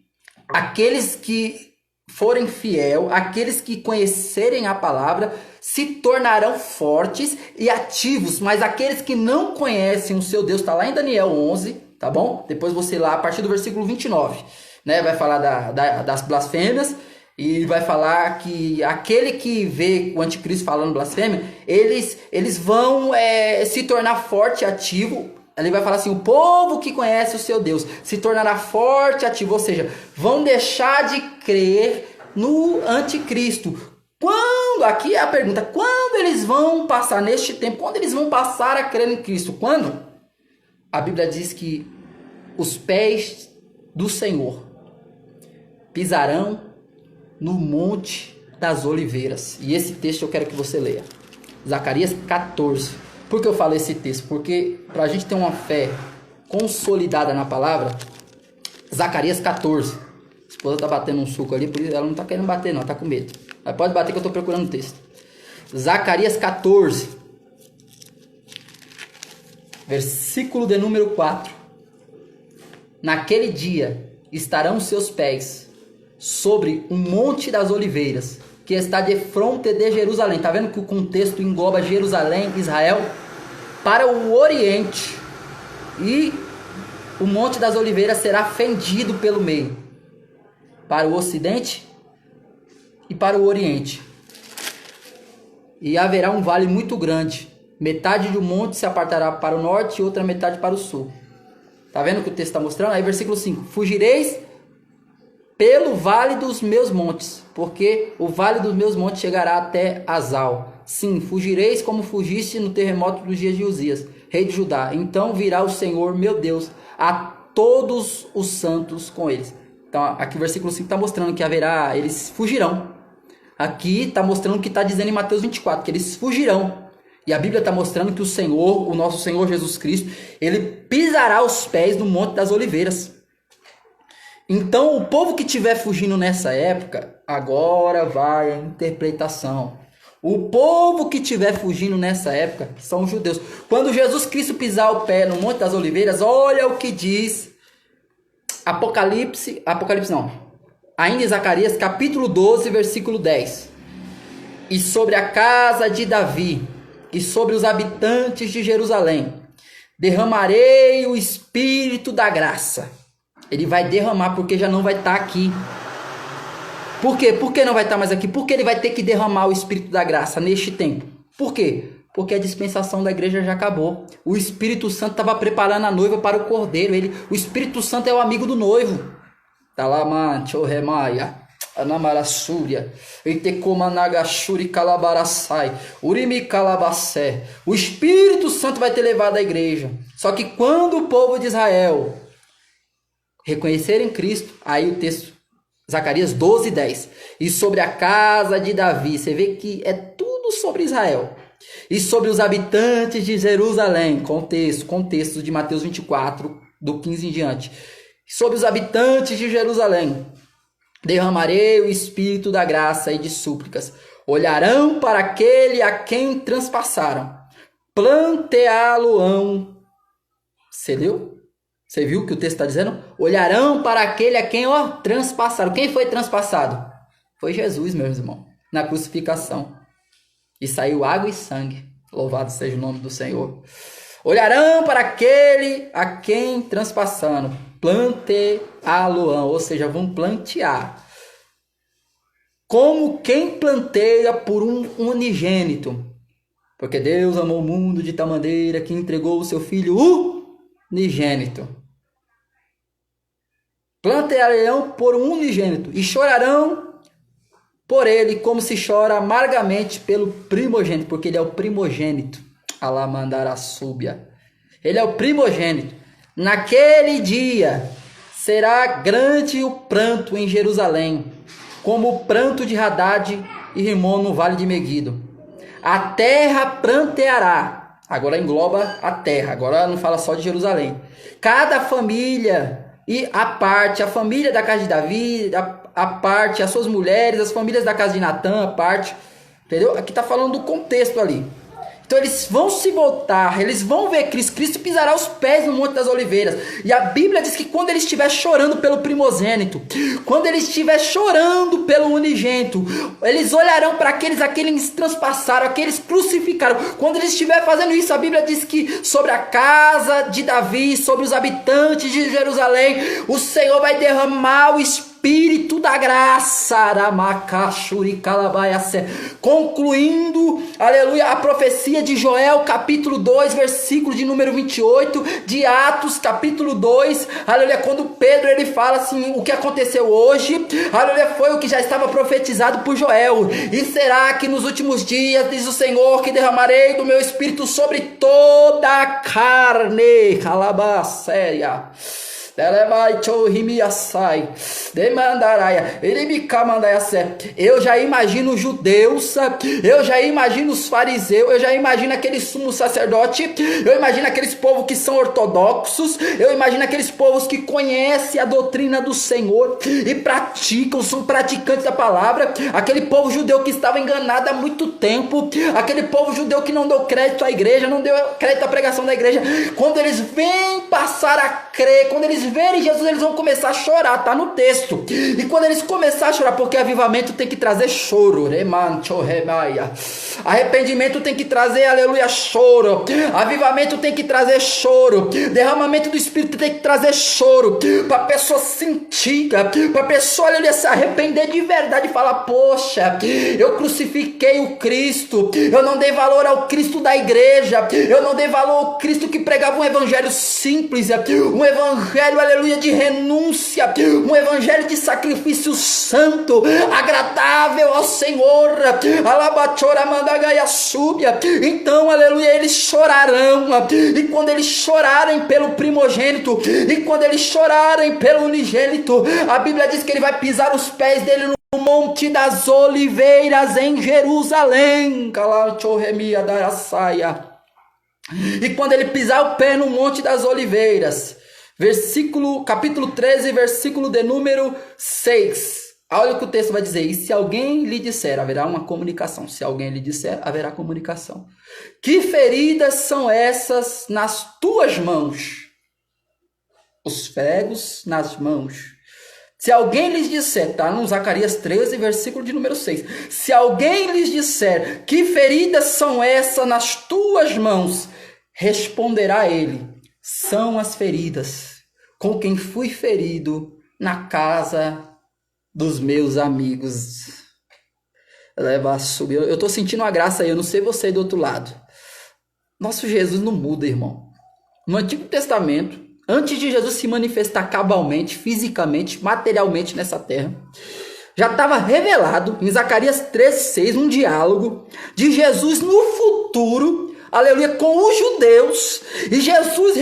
aqueles que forem fiel, aqueles que conhecerem a palavra, se tornarão fortes e ativos. Mas aqueles que não conhecem o seu Deus, está lá em Daniel 11, tá bom? Depois você lá, a partir do versículo 29, né? Vai falar das blasfêmias. E vai falar que aquele que vê o anticristo falando blasfêmia, eles vão se tornar forte e ativo. Ele vai falar assim, o povo que conhece o seu Deus se tornará forte e ativo. Ou seja, vão deixar de crer no anticristo. Quando? Aqui é a pergunta. Quando eles vão passar neste tempo? Quando eles vão passar a crer em Cristo? Quando? A Bíblia diz que os pés do Senhor pisarão no Monte das Oliveiras. E esse texto eu quero que você leia. Zacarias 14. Por que eu falo esse texto? Porque para a gente ter uma fé consolidada na palavra, Zacarias 14. A esposa tá batendo um suco ali, por isso ela não tá querendo bater não, tá com medo. Mas pode bater que eu tô procurando o texto. Zacarias 14. Versículo de número 4. Naquele dia estarão seus pés sobre um monte das oliveiras, que está de fronte de Jerusalém. Tá vendo que o contexto engloba Jerusalém, Israel, para o oriente. E o monte das oliveiras será fendido pelo meio, para o ocidente e para o oriente. E haverá um vale muito grande. Metade do monte se apartará para o norte e outra metade para o sul. Tá vendo o que o texto está mostrando? Aí versículo 5. Fugireis pelo vale dos meus montes, porque o vale dos meus montes chegará até Azal. Sim, fugireis como fugiste no terremoto dos dias de Uzias, rei de Judá. Então virá o Senhor, meu Deus, a todos os santos com eles. Então aqui o versículo 5 está mostrando que haverá, eles fugirão. Aqui está mostrando o que está dizendo em Mateus 24, que eles fugirão. E a Bíblia está mostrando que o Senhor, o nosso Senhor Jesus Cristo, ele pisará os pés no Monte das Oliveiras. Então, o povo que estiver fugindo nessa época, agora vai a interpretação. O povo que estiver fugindo nessa época são os judeus. Quando Jesus Cristo pisar o pé no Monte das Oliveiras, olha o que diz Apocalipse não, ainda em Zacarias, capítulo 12, versículo 10. E sobre a casa de Davi, e sobre os habitantes de Jerusalém, derramarei o Espírito da graça. Ele vai derramar, porque já não vai estar aqui. Por quê? Por que não vai estar mais aqui? Porque ele vai ter que derramar o Espírito da graça neste tempo. Por quê? Porque a dispensação da igreja já acabou. O Espírito Santo estava preparando a noiva para o cordeiro. O Espírito Santo é o amigo do noivo. Talamante, Remaia, Anamarassúria, Itecomanagashuri Calabarassai, Urimi Calabacé. O Espírito Santo vai ter levado a igreja. Só que quando o povo de Israel reconhecerem Cristo, aí o texto, Zacarias 12:10. E sobre a casa de Davi, você vê que é tudo sobre Israel. E sobre os habitantes de Jerusalém, contexto de Mateus 24, do 15 em diante. Sobre os habitantes de Jerusalém, derramarei o espírito da graça e de súplicas. Olharão para aquele a quem transpassaram, planteá-lo-ão. Você leu? Você viu o que o texto está dizendo? Olharão para aquele a quem transpassaram. Quem foi transpassado? Foi Jesus, meus irmãos, na crucificação. E saiu água e sangue. Louvado seja o nome do Senhor. Olharão para aquele a quem transpassaram, planteá-lo-ão, ou seja, vão plantear. Como quem planteia por um unigênito. Porque Deus amou o mundo de tal maneira que entregou o seu Filho unigênito. Plantearão por um unigênito e chorarão por ele como se chora amargamente pelo primogênito, porque ele é o primogênito. Alamandarassúbia. Ele é o primogênito. Naquele dia será grande o pranto em Jerusalém, como o pranto de Haddad e Rimon no vale de Meguido. A terra pranteará. Agora engloba a terra, agora não fala só de Jerusalém. Cada família e a família da casa de Davi, a parte, as suas mulheres, as famílias da casa de Natã, a parte, entendeu? Aqui está falando do contexto ali. Então eles vão se voltar, eles vão ver Cristo. Cristo pisará os pés no Monte das Oliveiras. E a Bíblia diz que quando ele estiver chorando pelo primogênito, quando ele estiver chorando pelo unigênito, eles olharão para aqueles a quem eles transpassaram, aqueles crucificaram. Quando ele estiver fazendo isso, a Bíblia diz que sobre a casa de Davi, sobre os habitantes de Jerusalém, o Senhor vai derramar o Espírito da graça, concluindo, aleluia, a profecia de Joel, capítulo 2, versículo de número 28, de Atos, capítulo 2, aleluia, quando Pedro ele fala assim, o que aconteceu hoje, aleluia, foi o que já estava profetizado por Joel, e será que nos últimos dias, diz o Senhor, que derramarei do meu Espírito sobre toda a carne, calabacéia. Eu já imagino judeus, eu já imagino os fariseus, eu já imagino aqueles sumos sacerdotes, eu imagino aqueles povos que são ortodoxos, eu imagino aqueles povos que conhecem a doutrina do Senhor e praticam, são praticantes da palavra, aquele povo judeu que estava enganado há muito tempo, aquele povo judeu que não deu crédito à igreja, não deu crédito à pregação da igreja. Quando eles vêm passar a crer, quando eles verem Jesus, eles vão começar a chorar, tá no texto. E quando eles começarem a chorar, porque avivamento tem que trazer choro, arrependimento tem que trazer, aleluia, choro, avivamento tem que trazer choro, derramamento do Espírito tem que trazer choro, para a pessoa sentir, para a pessoa, aleluia, se arrepender de verdade e falar, poxa, eu crucifiquei o Cristo, eu não dei valor ao Cristo da igreja, eu não dei valor ao Cristo que pregava um evangelho simples, um evangelho, aleluia, de renúncia, um evangelho de sacrifício santo, agradável ao Senhor. Então, aleluia, eles chorarão, e quando eles chorarem pelo primogênito, e quando eles chorarem pelo unigênito, a Bíblia diz que ele vai pisar os pés dele no Monte das Oliveiras em Jerusalém. E quando ele pisar o pé no Monte das Oliveiras, capítulo 13, versículo de número 6. Olha o que o texto vai dizer. E se alguém lhe disser, haverá uma comunicação. Se alguém lhe disser, haverá comunicação. Que feridas são essas nas tuas mãos? Os pregos nas mãos. Se alguém lhes disser, está no Zacarias 13, versículo de número 6. Se alguém lhes disser, que feridas são essas nas tuas mãos? Responderá ele, são as feridas com quem fui ferido na casa dos meus amigos. Eu estou sentindo uma graça aí, eu não sei você do outro lado. Nosso Jesus não muda, irmão. No Antigo Testamento, antes de Jesus se manifestar cabalmente, fisicamente, materialmente nessa terra, já estava revelado em Zacarias 13:6 um diálogo de Jesus no futuro, aleluia, com os judeus, e Jesus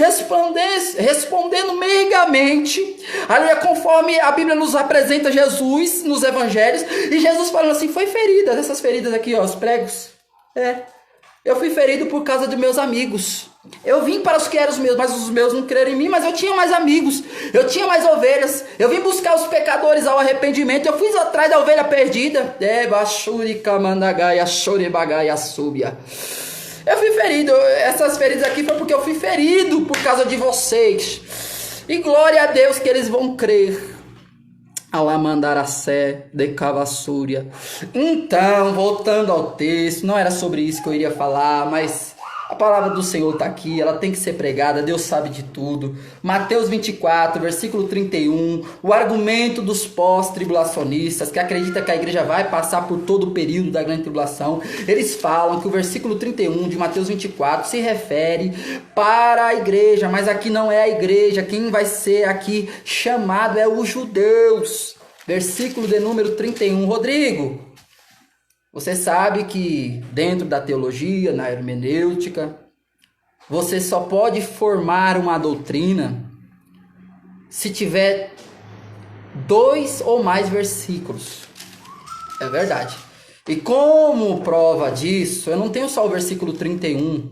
respondendo meigamente, aleluia, conforme a Bíblia nos apresenta Jesus nos evangelhos, e Jesus falando assim, foi ferida, essas feridas aqui, ó, os pregos, eu fui ferido por causa de meus amigos. Eu vim para os que eram os meus, mas os meus não creram em mim, mas eu tinha mais amigos, eu tinha mais ovelhas, eu vim buscar os pecadores ao arrependimento, eu fui atrás da ovelha perdida. Eu fui ferido, essas feridas aqui foi porque eu fui ferido por causa de vocês. E glória a Deus que eles vão crer. Alamandaracé de Cavassúria. Então, voltando ao texto, não era sobre isso que eu iria falar, mas a palavra do Senhor está aqui, ela tem que ser pregada, Deus sabe de tudo. Mateus 24, versículo 31, o argumento dos pós-tribulacionistas, que acreditam que a igreja vai passar por todo o período da grande tribulação, eles falam que o versículo 31 de Mateus 24 se refere para a igreja, mas aqui não é a igreja, quem vai ser aqui chamado é os judeus. Versículo de número 31, Rodrigo. Você sabe que dentro da teologia, na hermenêutica, você só pode formar uma doutrina se tiver 2 ou mais versículos. É verdade. E como prova disso, eu não tenho só o versículo 31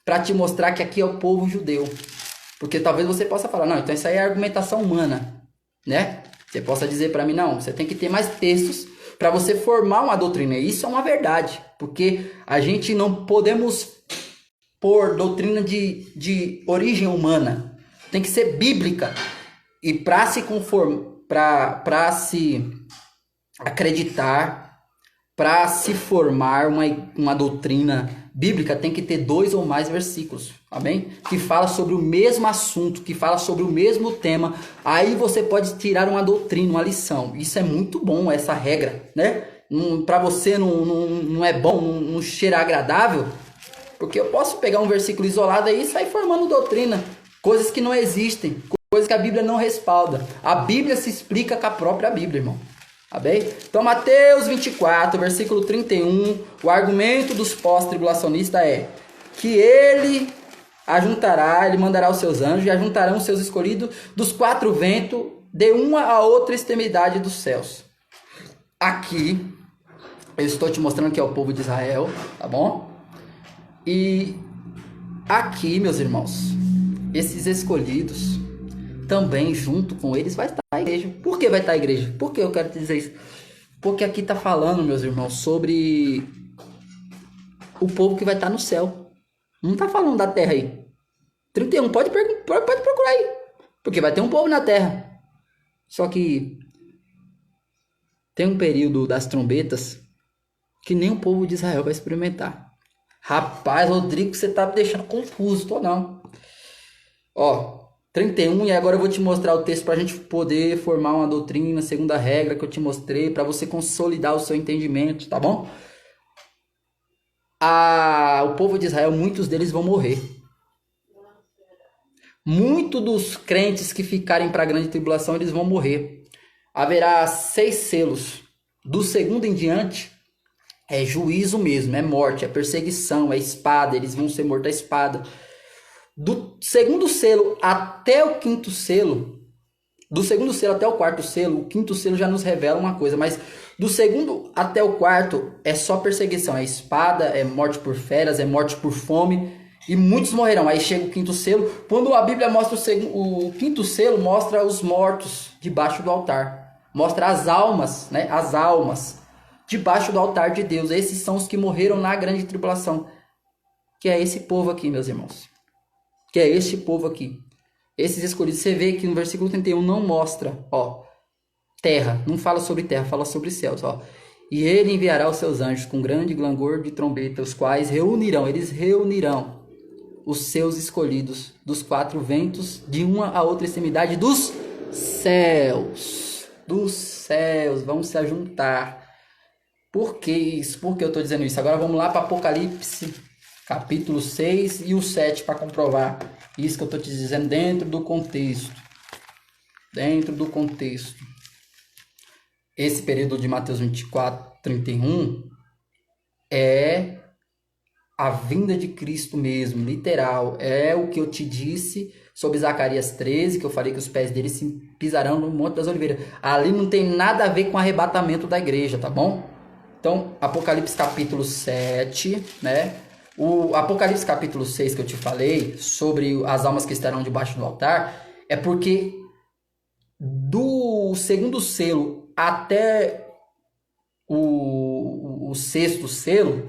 para te mostrar que aqui é o povo judeu. Porque talvez você possa falar, não, então isso aí é argumentação humana, né? Você possa dizer para mim, não, você tem que ter mais textos para você formar uma doutrina. E isso é uma verdade, porque a gente não podemos pôr doutrina de origem humana. Tem que ser bíblica. E para se para se acreditar, para se formar uma doutrina bíblica, tem que ter 2 ou mais versículos, amém? Que fala sobre o mesmo assunto, que fala sobre o mesmo tema. Aí você pode tirar uma doutrina, uma lição. Isso é muito bom, essa regra, né? Para você não é bom, não cheira agradável, porque eu posso pegar um versículo isolado aí e sair formando doutrina, coisas que não existem, coisas que a Bíblia não respalda. A Bíblia se explica com a própria Bíblia, irmão. Tá bem? Então, Mateus 24, versículo 31, o argumento dos pós-tribulacionistas é que ele mandará os seus anjos e ajuntarão os seus escolhidos dos 4 ventos de uma a outra extremidade dos céus. Aqui, eu estou te mostrando que é o povo de Israel, tá bom? E aqui, meus irmãos, esses escolhidos, também junto com eles vai estar a igreja. Por que vai estar a igreja? Por que eu quero te dizer isso? Porque aqui está falando, meus irmãos, sobre o povo que vai estar no céu. Não está falando da terra aí. 31, pode procurar aí. Porque vai ter um povo na terra. Só que tem um período das trombetas que nem o povo de Israel vai experimentar. Rapaz, Rodrigo, você tá me deixando confuso, tô não. Ó, 31, e agora eu vou te mostrar o texto para a gente poder formar uma doutrina, segundo a regra que eu te mostrei, para você consolidar o seu entendimento, tá bom? O povo de Israel, muitos deles vão morrer. Muitos dos crentes que ficarem para a grande tribulação, eles vão morrer. Haverá 6 selos. Do segundo em diante, é juízo mesmo, é morte, é perseguição, é espada, eles vão ser mortos à espada. Do segundo selo até o 5º selo, do segundo selo até o 4º selo, o 5º selo já nos revela uma coisa, mas do segundo até o 4º é só perseguição, é espada, é morte por feras, é morte por fome, e muitos morrerão. Aí chega o 5º selo, quando a Bíblia mostra o 5º selo, mostra os mortos debaixo do altar, mostra as almas, né? As almas debaixo do altar de Deus. Esses são os que morreram na grande tribulação, que é esse povo aqui, meus irmãos. Que é este povo aqui. Esses escolhidos. Você vê que no versículo 31 não mostra, ó, terra. Não fala sobre terra, fala sobre céus, ó. E ele enviará os seus anjos com grande clangor de trombeta, os quais eles reunirão os seus escolhidos dos 4 ventos, de uma a outra extremidade dos céus. Dos céus, vão se ajuntar. Por que isso? Por que eu estou dizendo isso? Agora vamos lá para Apocalipse capítulo 6 e o 7 para comprovar isso que eu estou te dizendo dentro do contexto. Dentro do contexto. Esse período de Mateus 24, 31 é a vinda de Cristo mesmo, literal. É o que eu te disse sobre Zacarias 13, que eu falei que os pés dele se pisarão no Monte das Oliveiras. Ali não tem nada a ver com o arrebatamento da igreja, tá bom? Então, Apocalipse capítulo 7, né? O Apocalipse capítulo 6 que eu te falei sobre as almas que estarão debaixo do altar, é porque do segundo selo até o sexto selo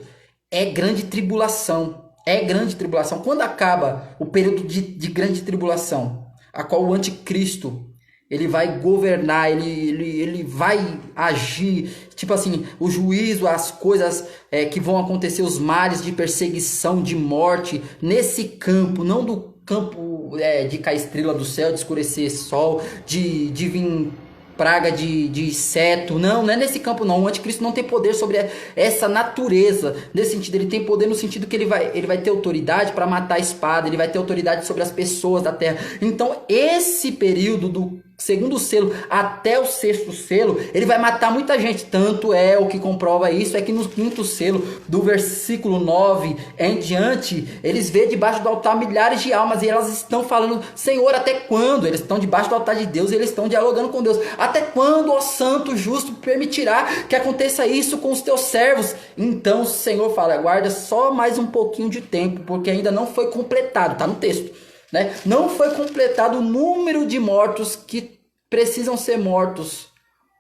é grande tribulação. É grande tribulação. Quando acaba o período de grande tribulação, a qual o anticristo ele vai governar, ele vai agir, tipo assim, o juízo, as coisas que vão acontecer, os males de perseguição, de morte, nesse campo, não do campo de cair estrela do céu, de escurecer sol, de vir praga de inseto, não é nesse campo não. O anticristo não tem poder sobre essa natureza, nesse sentido. Ele tem poder no sentido que ele vai ter autoridade para matar a espada, ele vai ter autoridade sobre as pessoas da terra. Então esse período do segundo selo até o sexto selo, ele vai matar muita gente. Tanto é o que comprova isso, é que no quinto selo, do versículo 9 em diante, eles vê debaixo do altar milhares de almas, e elas estão falando: Senhor, até quando? Eles estão debaixo do altar de Deus, e eles estão dialogando com Deus. Até quando, ó santo justo, permitirá que aconteça isso com os teus servos? Então o Senhor fala: aguarda só mais um pouquinho de tempo, porque ainda não foi completado, tá no texto, né? Não foi completado o número de mortos que precisam ser mortos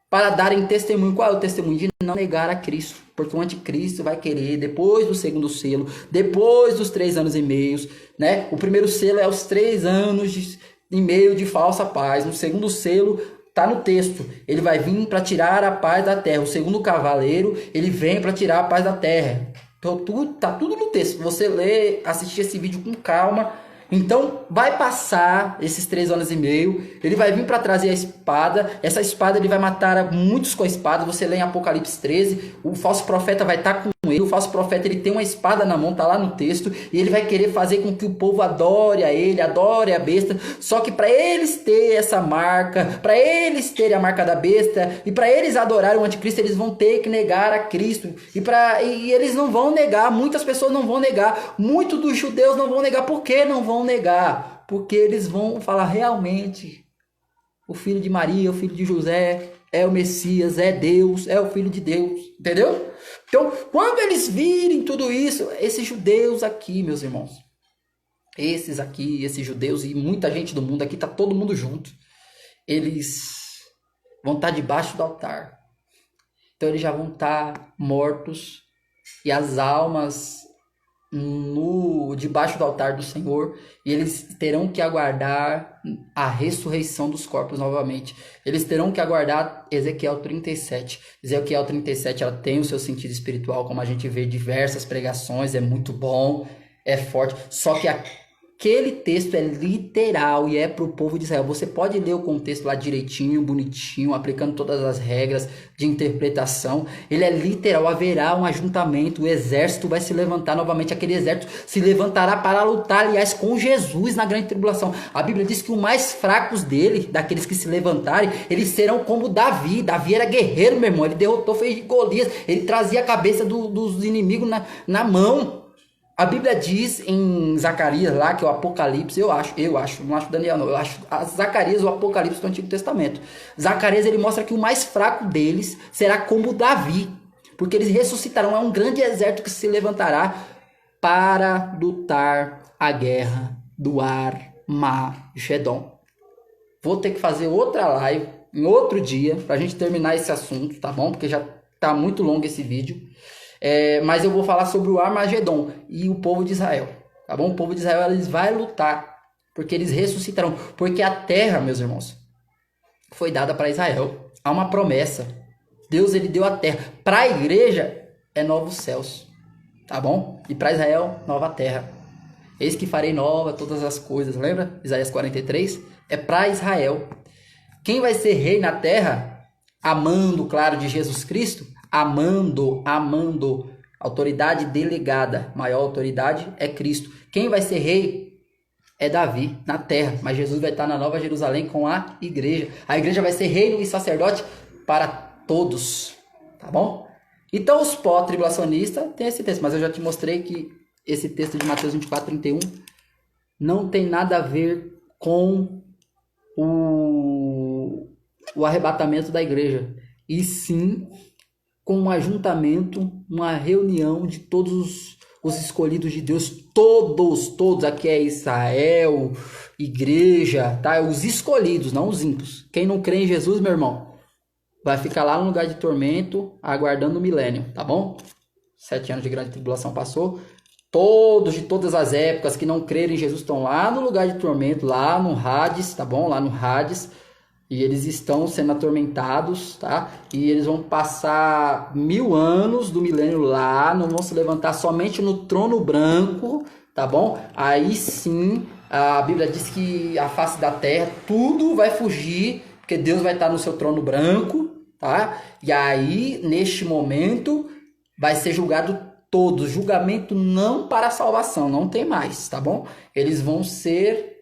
para darem testemunho. Qual é o testemunho? De não negar a Cristo. Porque o anticristo vai querer, depois do segundo selo, depois dos 3 anos e meio, né? O primeiro selo é os 3 anos e meio de falsa paz. No segundo selo, tá no texto, ele vai vir para tirar a paz da terra. O segundo cavaleiro, ele vem para tirar a paz da terra. Então, tá tudo no texto. Você lê, assistir esse vídeo com calma. Então vai passar esses 3 anos e meio, ele vai vir para trazer a espada. Essa espada ele vai matar muitos com a espada. Você lê em Apocalipse 13, o falso profeta vai estar com ele. O falso profeta ele tem uma espada na mão, tá lá no texto, e ele vai querer fazer com que o povo adore a ele, adore a besta. Só que para eles terem essa marca, para eles terem a marca da besta, e para eles adorarem o anticristo, eles vão ter que negar a Cristo. E eles não vão negar, muitas pessoas não vão negar, muitos dos judeus não vão negar. Por que não vão negar? Porque eles vão falar: realmente o filho de Maria, o filho de José é o Messias, é Deus, é o filho de Deus, entendeu? Então, quando eles virem tudo isso, esses judeus aqui, meus irmãos, esses judeus e muita gente do mundo aqui, tá todo mundo junto, eles vão estar debaixo do altar. Então eles já vão estar mortos, e as almas debaixo do altar do Senhor, e eles terão que aguardar a ressurreição dos corpos novamente. Eles terão que aguardar Ezequiel 37. Ezequiel 37 ela tem o seu sentido espiritual, como a gente vê diversas pregações, é muito bom, é forte, só que aquele texto é literal e é para o povo de Israel. Você pode ler o contexto lá direitinho, bonitinho, aplicando todas as regras de interpretação. Ele é literal, haverá um ajuntamento, o exército vai se levantar novamente. Aquele exército se levantará para lutar, aliás, com Jesus na grande tribulação. A Bíblia diz que os mais fracos dele, daqueles que se levantarem, eles serão como Davi. Davi era guerreiro, meu irmão. Ele derrotou, fez Golias. Ele trazia a cabeça dos inimigos na mão. A Bíblia diz em Zacarias lá, que é o Apocalipse, eu acho, não acho Daniel não, eu acho Zacarias o Apocalipse do Antigo Testamento. Zacarias ele mostra que o mais fraco deles será como Davi, porque eles ressuscitarão, é um grande exército que se levantará para lutar a guerra do Armagedon. Vou ter que fazer outra live em outro dia para a gente terminar esse assunto, tá bom? Porque já tá muito longo esse vídeo. Mas eu vou falar sobre o Armagedon e o povo de Israel, tá bom? O povo de Israel eles vai lutar, porque eles ressuscitarão, porque a terra, meus irmãos, foi dada para Israel. Há uma promessa. Deus ele deu a terra. Para a igreja é novos céus, tá bom? E para Israel, nova terra. Eis que farei nova todas as coisas. Lembra? Isaías 43. É para Israel. Quem vai ser rei na terra, amando, claro, de Jesus Cristo, amando Autoridade delegada. Maior autoridade é Cristo. Quem vai ser rei é Davi na terra, mas Jesus vai estar na Nova Jerusalém com a igreja. A igreja vai ser reino e sacerdote para todos, tá bom? Então os pós-tribulacionistas têm esse texto, mas eu já te mostrei que esse texto de Mateus 24:31 não tem nada a ver com o arrebatamento da igreja, e sim com um ajuntamento, uma reunião de todos os escolhidos de Deus, todos, aqui é Israel, igreja, tá? Os escolhidos, não os ímpios. Quem não crê em Jesus, meu irmão, vai ficar lá no lugar de tormento, aguardando o milênio, tá bom? 7 anos de grande tribulação passou. Todos, de todas as épocas, que não creram em Jesus, estão lá no lugar de tormento, lá no Hades, tá bom? Lá no Hades. E eles estão sendo atormentados, tá? E eles vão passar 1000 anos do milênio lá, não vão se levantar somente no trono branco, tá bom? Aí sim, a Bíblia diz que a face da terra, tudo vai fugir, porque Deus vai estar no seu trono branco, tá? E aí, neste momento, vai ser julgado todos. Julgamento não para a salvação, não tem mais, tá bom? Eles vão ser...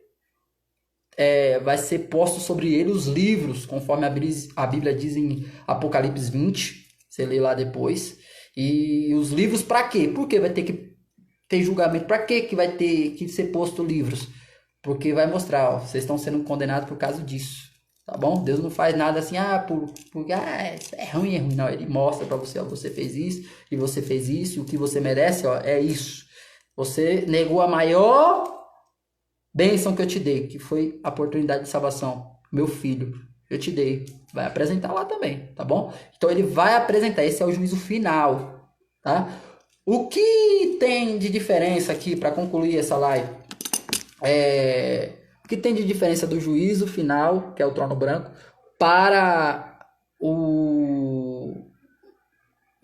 vai ser posto sobre ele os livros, conforme a Bíblia diz em Apocalipse 20, você lê lá depois. E os livros para quê? Porque vai ter que ter julgamento. Para quê que vai ter que ser posto livros? Porque vai mostrar, ó, vocês estão sendo condenados por causa disso, tá bom? Deus não faz nada assim, porque é ruim, não. Ele mostra para você, ó, você fez isso, e você fez isso, e o que você merece, ó, é isso. Você negou a maior bênção que eu te dei, que foi a oportunidade de salvação. Meu filho, eu te dei. Vai apresentar lá também, tá bom? Então ele vai apresentar, esse é o juízo final, tá? O que tem de diferença aqui, para concluir essa live? O que tem de diferença do juízo final, que é o trono branco, para o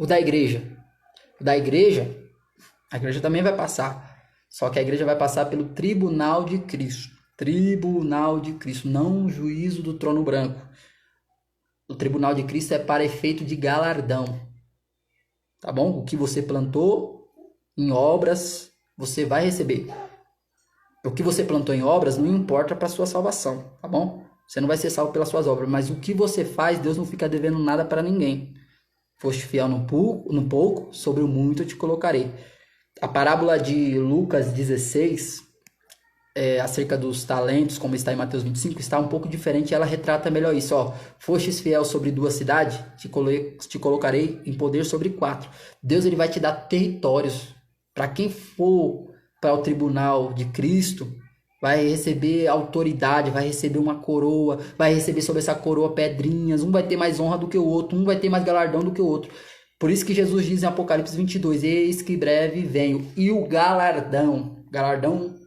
da igreja? O da igreja, a igreja também vai passar. Só que a igreja vai passar pelo tribunal de Cristo. Tribunal de Cristo, não o juízo do trono branco. O tribunal de Cristo é para efeito de galardão. Tá bom? O que você plantou em obras, você vai receber. O que você plantou em obras não importa para a sua salvação, tá bom? Você não vai ser salvo pelas suas obras, mas o que você faz, Deus não fica devendo nada para ninguém. Foste fiel no pouco, sobre o muito eu te colocarei. A parábola de Lucas 16, acerca dos talentos, como está em Mateus 25, está um pouco diferente. Ela retrata melhor isso. Ó, fostes fiel sobre 2 cidades, te colocarei em poder sobre 4. Deus ele vai te dar territórios. Para quem for para o tribunal de Cristo, vai receber autoridade, vai receber uma coroa, vai receber sobre essa coroa pedrinhas. Um vai ter mais honra do que o outro, um vai ter mais galardão do que o outro. Por isso que Jesus diz em Apocalipse 22, eis que breve venho. E o galardão,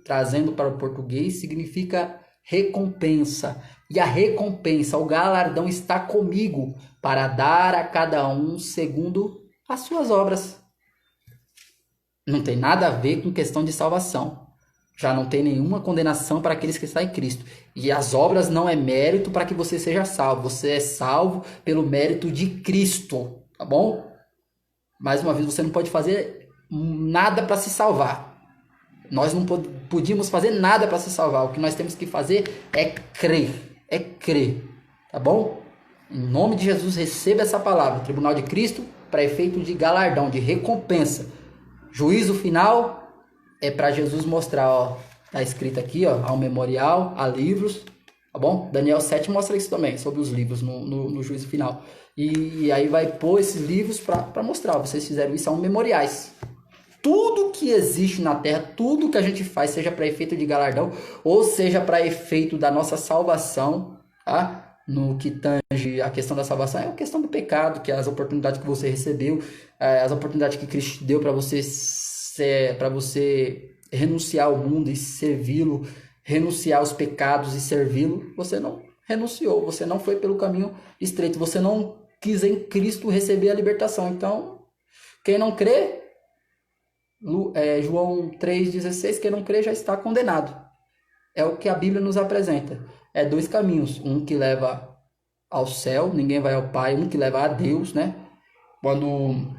trazendo para o português, significa recompensa. E a recompensa, o galardão está comigo para dar a cada um segundo as suas obras. Não tem nada a ver com questão de salvação. Já não tem nenhuma condenação para aqueles que estão em Cristo. E as obras não é mérito para que você seja salvo. Você é salvo pelo mérito de Cristo, tá bom? Mais uma vez, você não pode fazer nada para se salvar. Nós não podíamos fazer nada para se salvar. O que nós temos que fazer é crer. É crer. Tá bom? Em nome de Jesus, receba essa palavra. Tribunal de Cristo, para efeito de galardão, de recompensa. Juízo final é para Jesus mostrar, ó. Tá escrito aqui, ó. Há um memorial, há livros. Tá bom? Daniel 7 mostra isso também, sobre os livros no juízo final. E aí vai pôr esses livros para mostrar. Vocês fizeram isso, são memoriais. Tudo que existe na terra, tudo que a gente faz, seja para efeito de galardão, ou seja para efeito da nossa salvação, tá? No que tange a questão da salvação, é a questão do pecado, que é as oportunidades que você recebeu, as oportunidades que Cristo te deu para você renunciar ao mundo e servi-lo, renunciar aos pecados e servi-lo. Você não renunciou, você não foi pelo caminho estreito, você não quis em Cristo receber a libertação. Então, quem não crê, João 3,16, quem não crê já está condenado. É o que a Bíblia nos apresenta. É 2 caminhos, um que leva ao céu, ninguém vai ao Pai, um que leva a Deus, né? Quando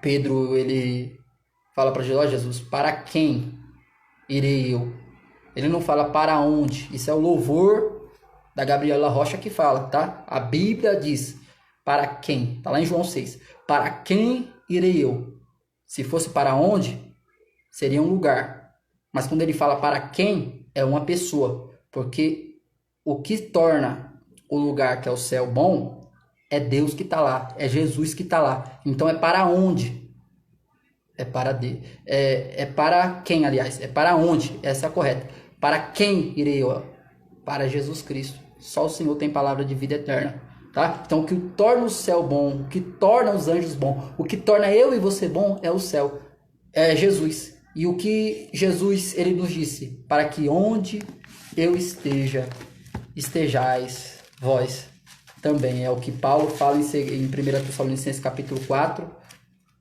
Pedro, ele fala para Jesus: Jesus, para quem irei eu? Ele não fala para onde. Isso é o louvor da Gabriela Rocha que fala, tá? A Bíblia diz para quem. Tá lá em João 6. Para quem irei eu? Se fosse para onde, seria um lugar. Mas quando ele fala para quem, é uma pessoa. Porque o que torna o lugar que é o céu bom é Deus que está lá. É Jesus que está lá. Então é para onde? É para é para quem, aliás? É para onde? Essa é a correta. Para quem irei eu? Para Jesus Cristo. Só o Senhor tem palavra de vida eterna. Tá? Então o que torna o céu bom, o que torna os anjos bom, o que torna eu e você bom é o céu. É Jesus. E o que Jesus ele nos disse? Para que onde eu esteja, estejais vós também. É o que Paulo fala em 1 Tessalonicenses capítulo 4,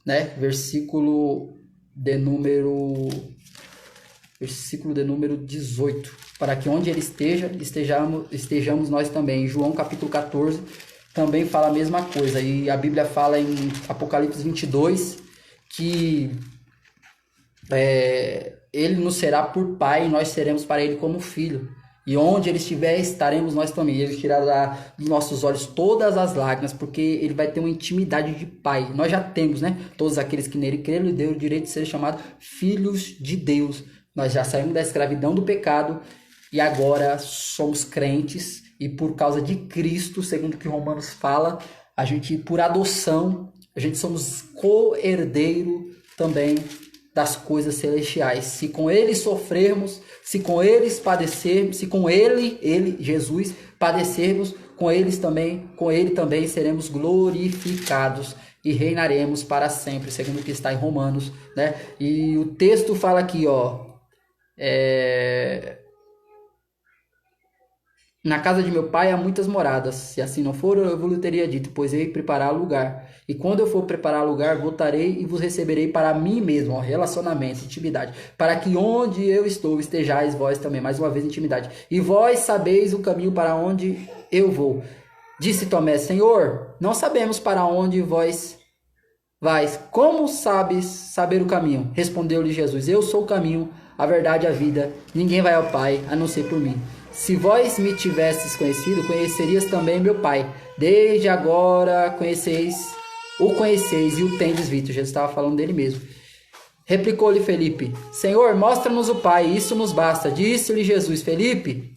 né? Versículo de número 18. Para que onde ele esteja, estejamos nós também. Em João capítulo 14 também fala a mesma coisa. E a Bíblia fala em Apocalipse 22 que ele nos será por pai e nós seremos para ele como filho. E onde ele estiver, estaremos nós também. Ele tirará dos nossos olhos todas as lágrimas, porque ele vai ter uma intimidade de pai. Nós já temos, né? Todos aqueles que nele creram lhe deu o direito de ser chamados filhos de Deus. Nós já saímos da escravidão do pecado e agora somos crentes. E por causa de Cristo, segundo o que Romanos fala, a gente, por adoção, a gente somos co-herdeiro também das coisas celestiais. Se com ele sofrermos, se com eles padecermos, se com ele, Jesus, padecermos, com ele também seremos glorificados e reinaremos para sempre, segundo o que está em Romanos, né? E o texto fala aqui, ó, na casa de meu pai há muitas moradas. Se assim não for, eu vos teria dito, pois hei preparar lugar. E quando eu for preparar lugar, voltarei e vos receberei para mim mesmo. Ó, relacionamento, intimidade. Para que onde eu estou, estejais vós também. Mais uma vez, intimidade. E vós sabeis o caminho para onde eu vou. Disse Tomé: Senhor, não sabemos para onde vós vais. Como sabes saber o caminho? Respondeu-lhe Jesus: Eu sou o caminho, a verdade e a vida. Ninguém vai ao Pai, a não ser por mim. Se vós me tivesses conhecido, conhecerias também meu Pai. Desde agora o conheceis e o tendes visto. Jesus estava falando dele mesmo. Replicou-lhe Felipe: Senhor, mostra-nos o Pai, isso nos basta. Disse-lhe Jesus: Felipe,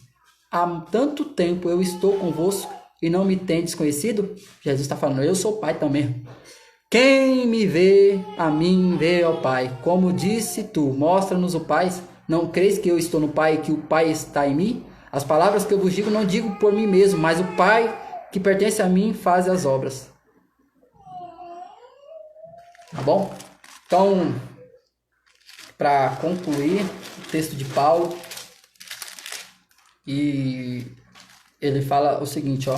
há tanto tempo eu estou convosco e não me tendes conhecido? Jesus está falando: eu sou o Pai também. Quem me vê, a mim vê ao Pai. Como disse tu, mostra-nos o Pai. Não creis que eu estou no Pai e que o Pai está em mim? As palavras que eu vos digo não digo por mim mesmo, mas o Pai que pertence a mim faz as obras. Tá bom? Então, para concluir o texto de Paulo, e ele fala o seguinte, ó,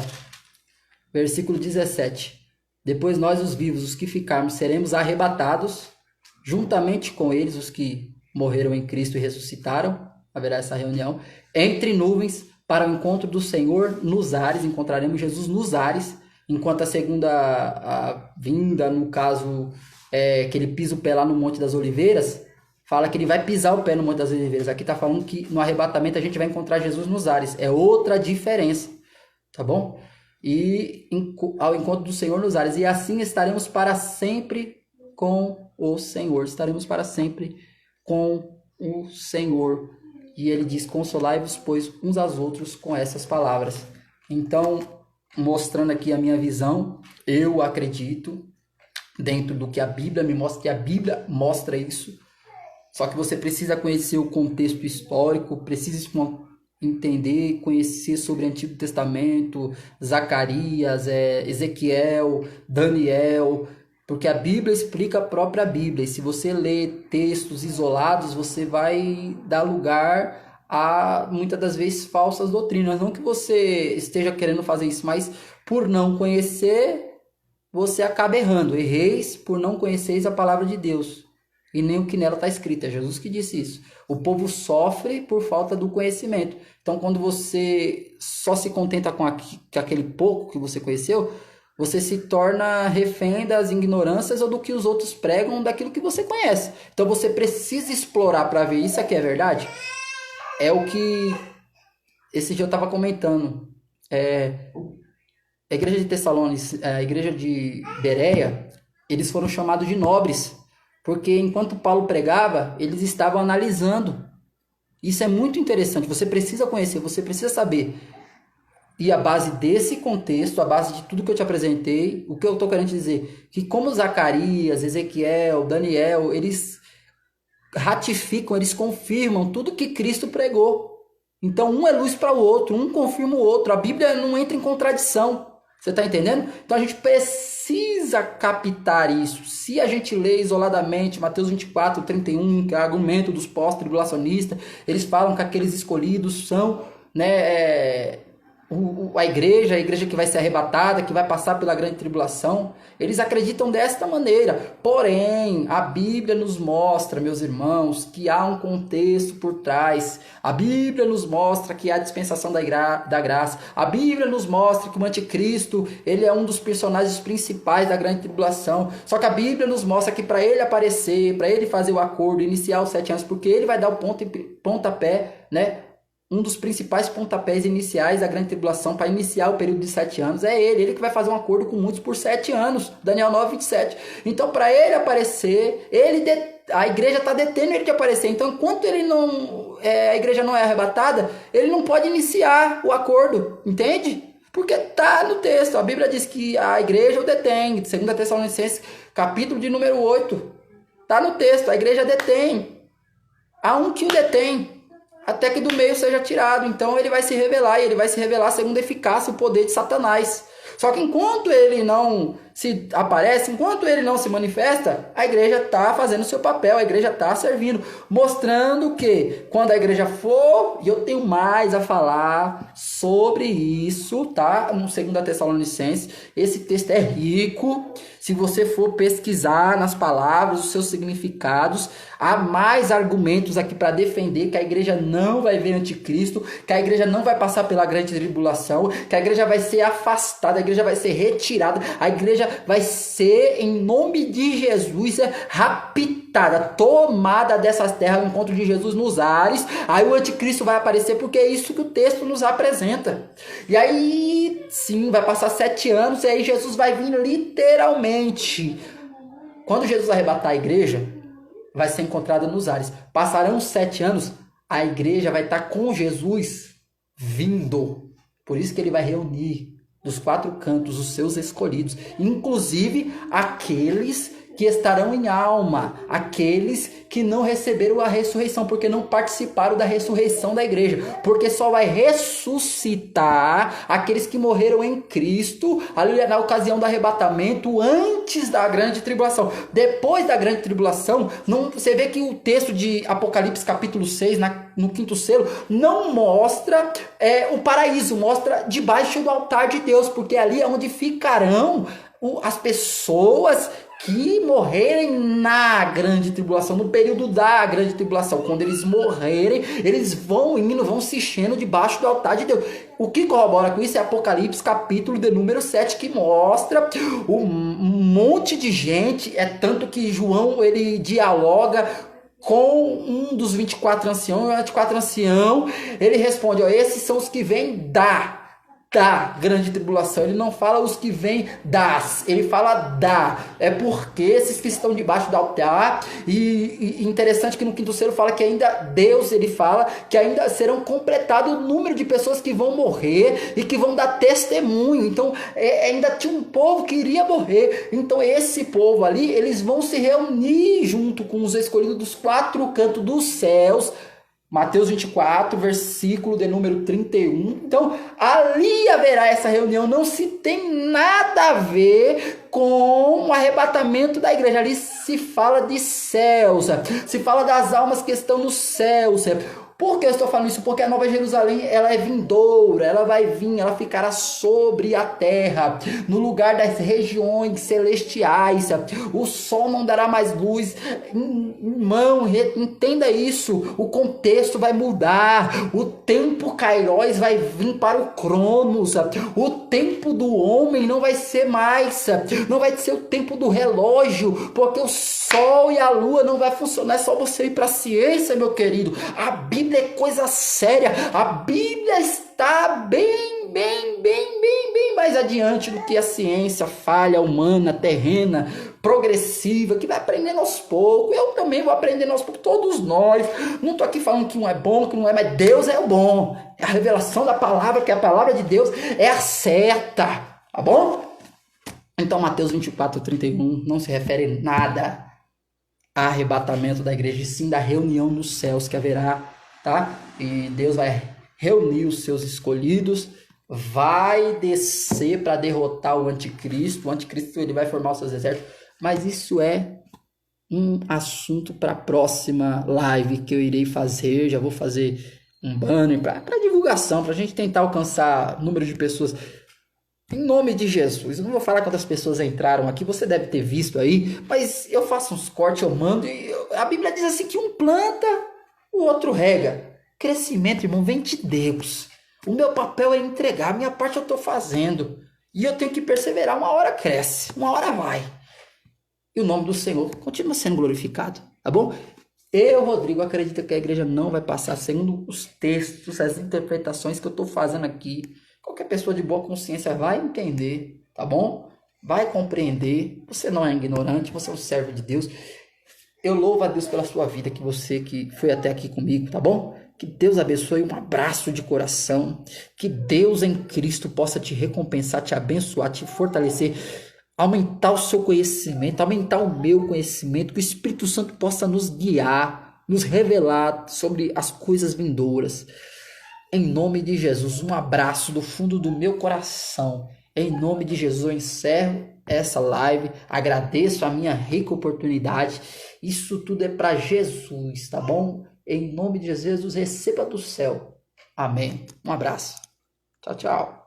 versículo 17. Depois nós, os vivos, os que ficarmos, seremos arrebatados, juntamente com eles, os que morreram em Cristo e ressuscitaram. Haverá essa reunião entre nuvens para o encontro do Senhor nos ares. Encontraremos Jesus nos ares, enquanto a segunda vinda, no caso, que ele pisa o pé lá no Monte das Oliveiras, fala que ele vai pisar o pé no Monte das Oliveiras. Aqui está falando que no arrebatamento a gente vai encontrar Jesus nos ares. É outra diferença, tá bom? E ao encontro do Senhor nos ares. E assim estaremos para sempre com o Senhor. Estaremos para sempre com o Senhor. E ele diz: consolai-vos, pois, uns aos outros com essas palavras. Então, mostrando aqui a minha visão, eu acredito, dentro do que a Bíblia me mostra, que a Bíblia mostra isso. Só que você precisa conhecer o contexto histórico, precisa entender, conhecer sobre o Antigo Testamento, Zacarias, Ezequiel, Daniel, porque a Bíblia explica a própria Bíblia. E se você lê textos isolados, você vai dar lugar a, muitas das vezes, falsas doutrinas. Não que você esteja querendo fazer isso, mas por não conhecer, você acaba errando. Erreis por não conheceis a palavra de Deus e nem o que nela está escrito. É Jesus que disse isso. O povo sofre por falta do conhecimento. Então, quando você só se contenta com aquele pouco que você conheceu, você se torna refém das ignorâncias ou do que os outros pregam, daquilo que você conhece. Então você precisa explorar para ver isso aqui é verdade. É o que esse dia eu estava comentando. A igreja de Tessalônica, a igreja de Bereia, eles foram chamados de nobres, porque enquanto Paulo pregava, eles estavam analisando. Isso é muito interessante, você precisa conhecer, você precisa saber. E a base desse contexto, a base de tudo que eu te apresentei, o que eu estou querendo dizer, que como Zacarias, Ezequiel, Daniel, eles ratificam, eles confirmam tudo que Cristo pregou. Então um é luz para o outro, um confirma o outro, a Bíblia não entra em contradição. Você está entendendo? Então a gente precisa captar isso. Se a gente lê isoladamente Mateus 24, 31, que é o argumento dos pós-tribulacionistas, eles falam que aqueles escolhidos são, né, a igreja que vai ser arrebatada, que vai passar pela grande tribulação. Eles acreditam desta maneira. Porém, a Bíblia nos mostra, meus irmãos, que há um contexto por trás. A Bíblia nos mostra que há a dispensação da graça. A Bíblia nos mostra que o anticristo, ele é um dos personagens principais da grande tribulação. Só que a Bíblia nos mostra que para ele aparecer, para ele fazer o acordo, iniciar os 7 anos, porque ele vai dar o pontapé, né? Um dos principais pontapés iniciais da grande tribulação para iniciar o período de 7 anos é ele que vai fazer um acordo com muitos por 7 anos, Daniel 9, 27. Então, para ele aparecer, a igreja está detendo ele de aparecer. Então, enquanto a igreja não é arrebatada, ele não pode iniciar o acordo, entende? Porque está no texto, a Bíblia diz que a igreja o detém, 2 Tessalonicenses, capítulo de número 8. Está no texto, a igreja detém. Há um que o detém, até que do meio seja tirado. Então ele vai se revelar, e ele vai se revelar segundo a eficácia e o poder de Satanás. Só que enquanto ele não se aparece, enquanto ele não se manifesta, a igreja está fazendo o seu papel, a igreja está servindo, mostrando que quando a igreja for, e eu tenho mais a falar sobre isso, tá? No 2 Tessalonicenses, esse texto é rico. Se você for pesquisar nas palavras, os seus significados, há mais argumentos aqui para defender que a igreja não vai ver anticristo, que a igreja não vai passar pela grande tribulação, que a igreja vai ser afastada, a igreja vai ser retirada, a igreja vai ser, em nome de Jesus, raptada, tomada dessas terras, o encontro de Jesus nos ares. Aí o anticristo vai aparecer, porque é isso que o texto nos apresenta. E aí, sim, vai passar 7 anos, e aí Jesus vai vir literalmente. Quando Jesus arrebatar a igreja, vai ser encontrada nos ares. Passarão 7 anos, a igreja vai estar com Jesus vindo. Por isso que ele vai reunir dos 4 cantos os seus escolhidos, inclusive aqueles que estarão em alma, aqueles que não receberam a ressurreição, porque não participaram da ressurreição da igreja, porque só vai ressuscitar aqueles que morreram em Cristo, ali na ocasião do arrebatamento, antes da grande tribulação. Depois da grande tribulação, você vê que o texto de Apocalipse capítulo 6, no 5º selo, não mostra o paraíso, mostra debaixo do altar de Deus, porque ali é onde ficarão as pessoas que morrerem na grande tribulação, no período da grande tribulação. Quando eles morrerem, eles vão se enchendo debaixo do altar de Deus. O que corrobora com isso é Apocalipse capítulo de número 7, que mostra um monte de gente. É tanto que João, ele dialoga com um dos 24 anciãos, e o 24 ancião, ele responde, esses são os que vêm da grande tribulação. Ele não fala os que vêm ele fala da. É porque esses que estão debaixo do altar, e interessante que no 5º selo fala que ainda Deus, ele fala que ainda serão completado o número de pessoas que vão morrer e que vão dar testemunho. Então ainda tinha um povo que iria morrer. Então esse povo ali, eles vão se reunir junto com os escolhidos dos 4 cantos dos céus. Mateus 24, versículo de número 31. Então, ali haverá essa reunião. Não se tem nada a ver com o arrebatamento da igreja. Ali se fala de céus, se fala das almas que estão nos céus. Por que eu estou falando isso? Porque a Nova Jerusalém, ela é vindoura, ela vai vir, ela ficará sobre a terra, no lugar das regiões celestiais. O sol não dará mais luz. Irmão, entenda isso. O contexto vai mudar. O tempo Kairos vai vir para o Cronos. O tempo do homem não vai ser mais, não vai ser o tempo do relógio, porque o sol e a lua não vai funcionar. É só você ir para a ciência, meu querido. A Bíblia é coisa séria. A Bíblia está bem mais adiante do que a ciência falha, humana, terrena, progressiva, que vai aprendendo aos poucos. Eu também vou aprendendo aos poucos, todos nós. Não estou aqui falando que um é bom, que não é, mas Deus é o bom. É a revelação da palavra, que a palavra de Deus é a certa, tá bom? Então Mateus 24:31 não se refere nada a arrebatamento da igreja, e sim da reunião nos céus que haverá, tá? E Deus vai reunir os seus escolhidos, vai descer para derrotar o anticristo. O anticristo, ele vai formar os seus exércitos, mas isso é um assunto para a próxima live que eu irei fazer. Já vou fazer um banner para divulgação, para a gente tentar alcançar número de pessoas. Em nome de Jesus, eu não vou falar quantas pessoas entraram aqui, você deve ter visto aí, mas eu faço uns cortes, eu mando, e a Bíblia diz assim que um planta, o outro rega. Crescimento, irmão, vem de Deus. O meu papel é entregar, a minha parte eu estou fazendo. E eu tenho que perseverar, uma hora cresce, uma hora vai. E o nome do Senhor continua sendo glorificado, tá bom? Eu, Rodrigo, acredito que a igreja não vai passar segundo os textos, as interpretações que eu estou fazendo aqui. Qualquer pessoa de boa consciência vai entender, tá bom? Vai compreender. Você não é ignorante, você é um servo de Deus. Eu louvo a Deus pela sua vida, que você que foi até aqui comigo, tá bom? Que Deus abençoe, um abraço de coração. Que Deus em Cristo possa te recompensar, te abençoar, te fortalecer, aumentar o seu conhecimento, aumentar o meu conhecimento, que o Espírito Santo possa nos guiar, nos revelar sobre as coisas vindouras. Em nome de Jesus, um abraço do fundo do meu coração. Em nome de Jesus, eu encerro essa live. Agradeço a minha rica oportunidade. Isso tudo é para Jesus, tá bom? Em nome de Jesus, receba do céu. Amém. Um abraço. Tchau, tchau.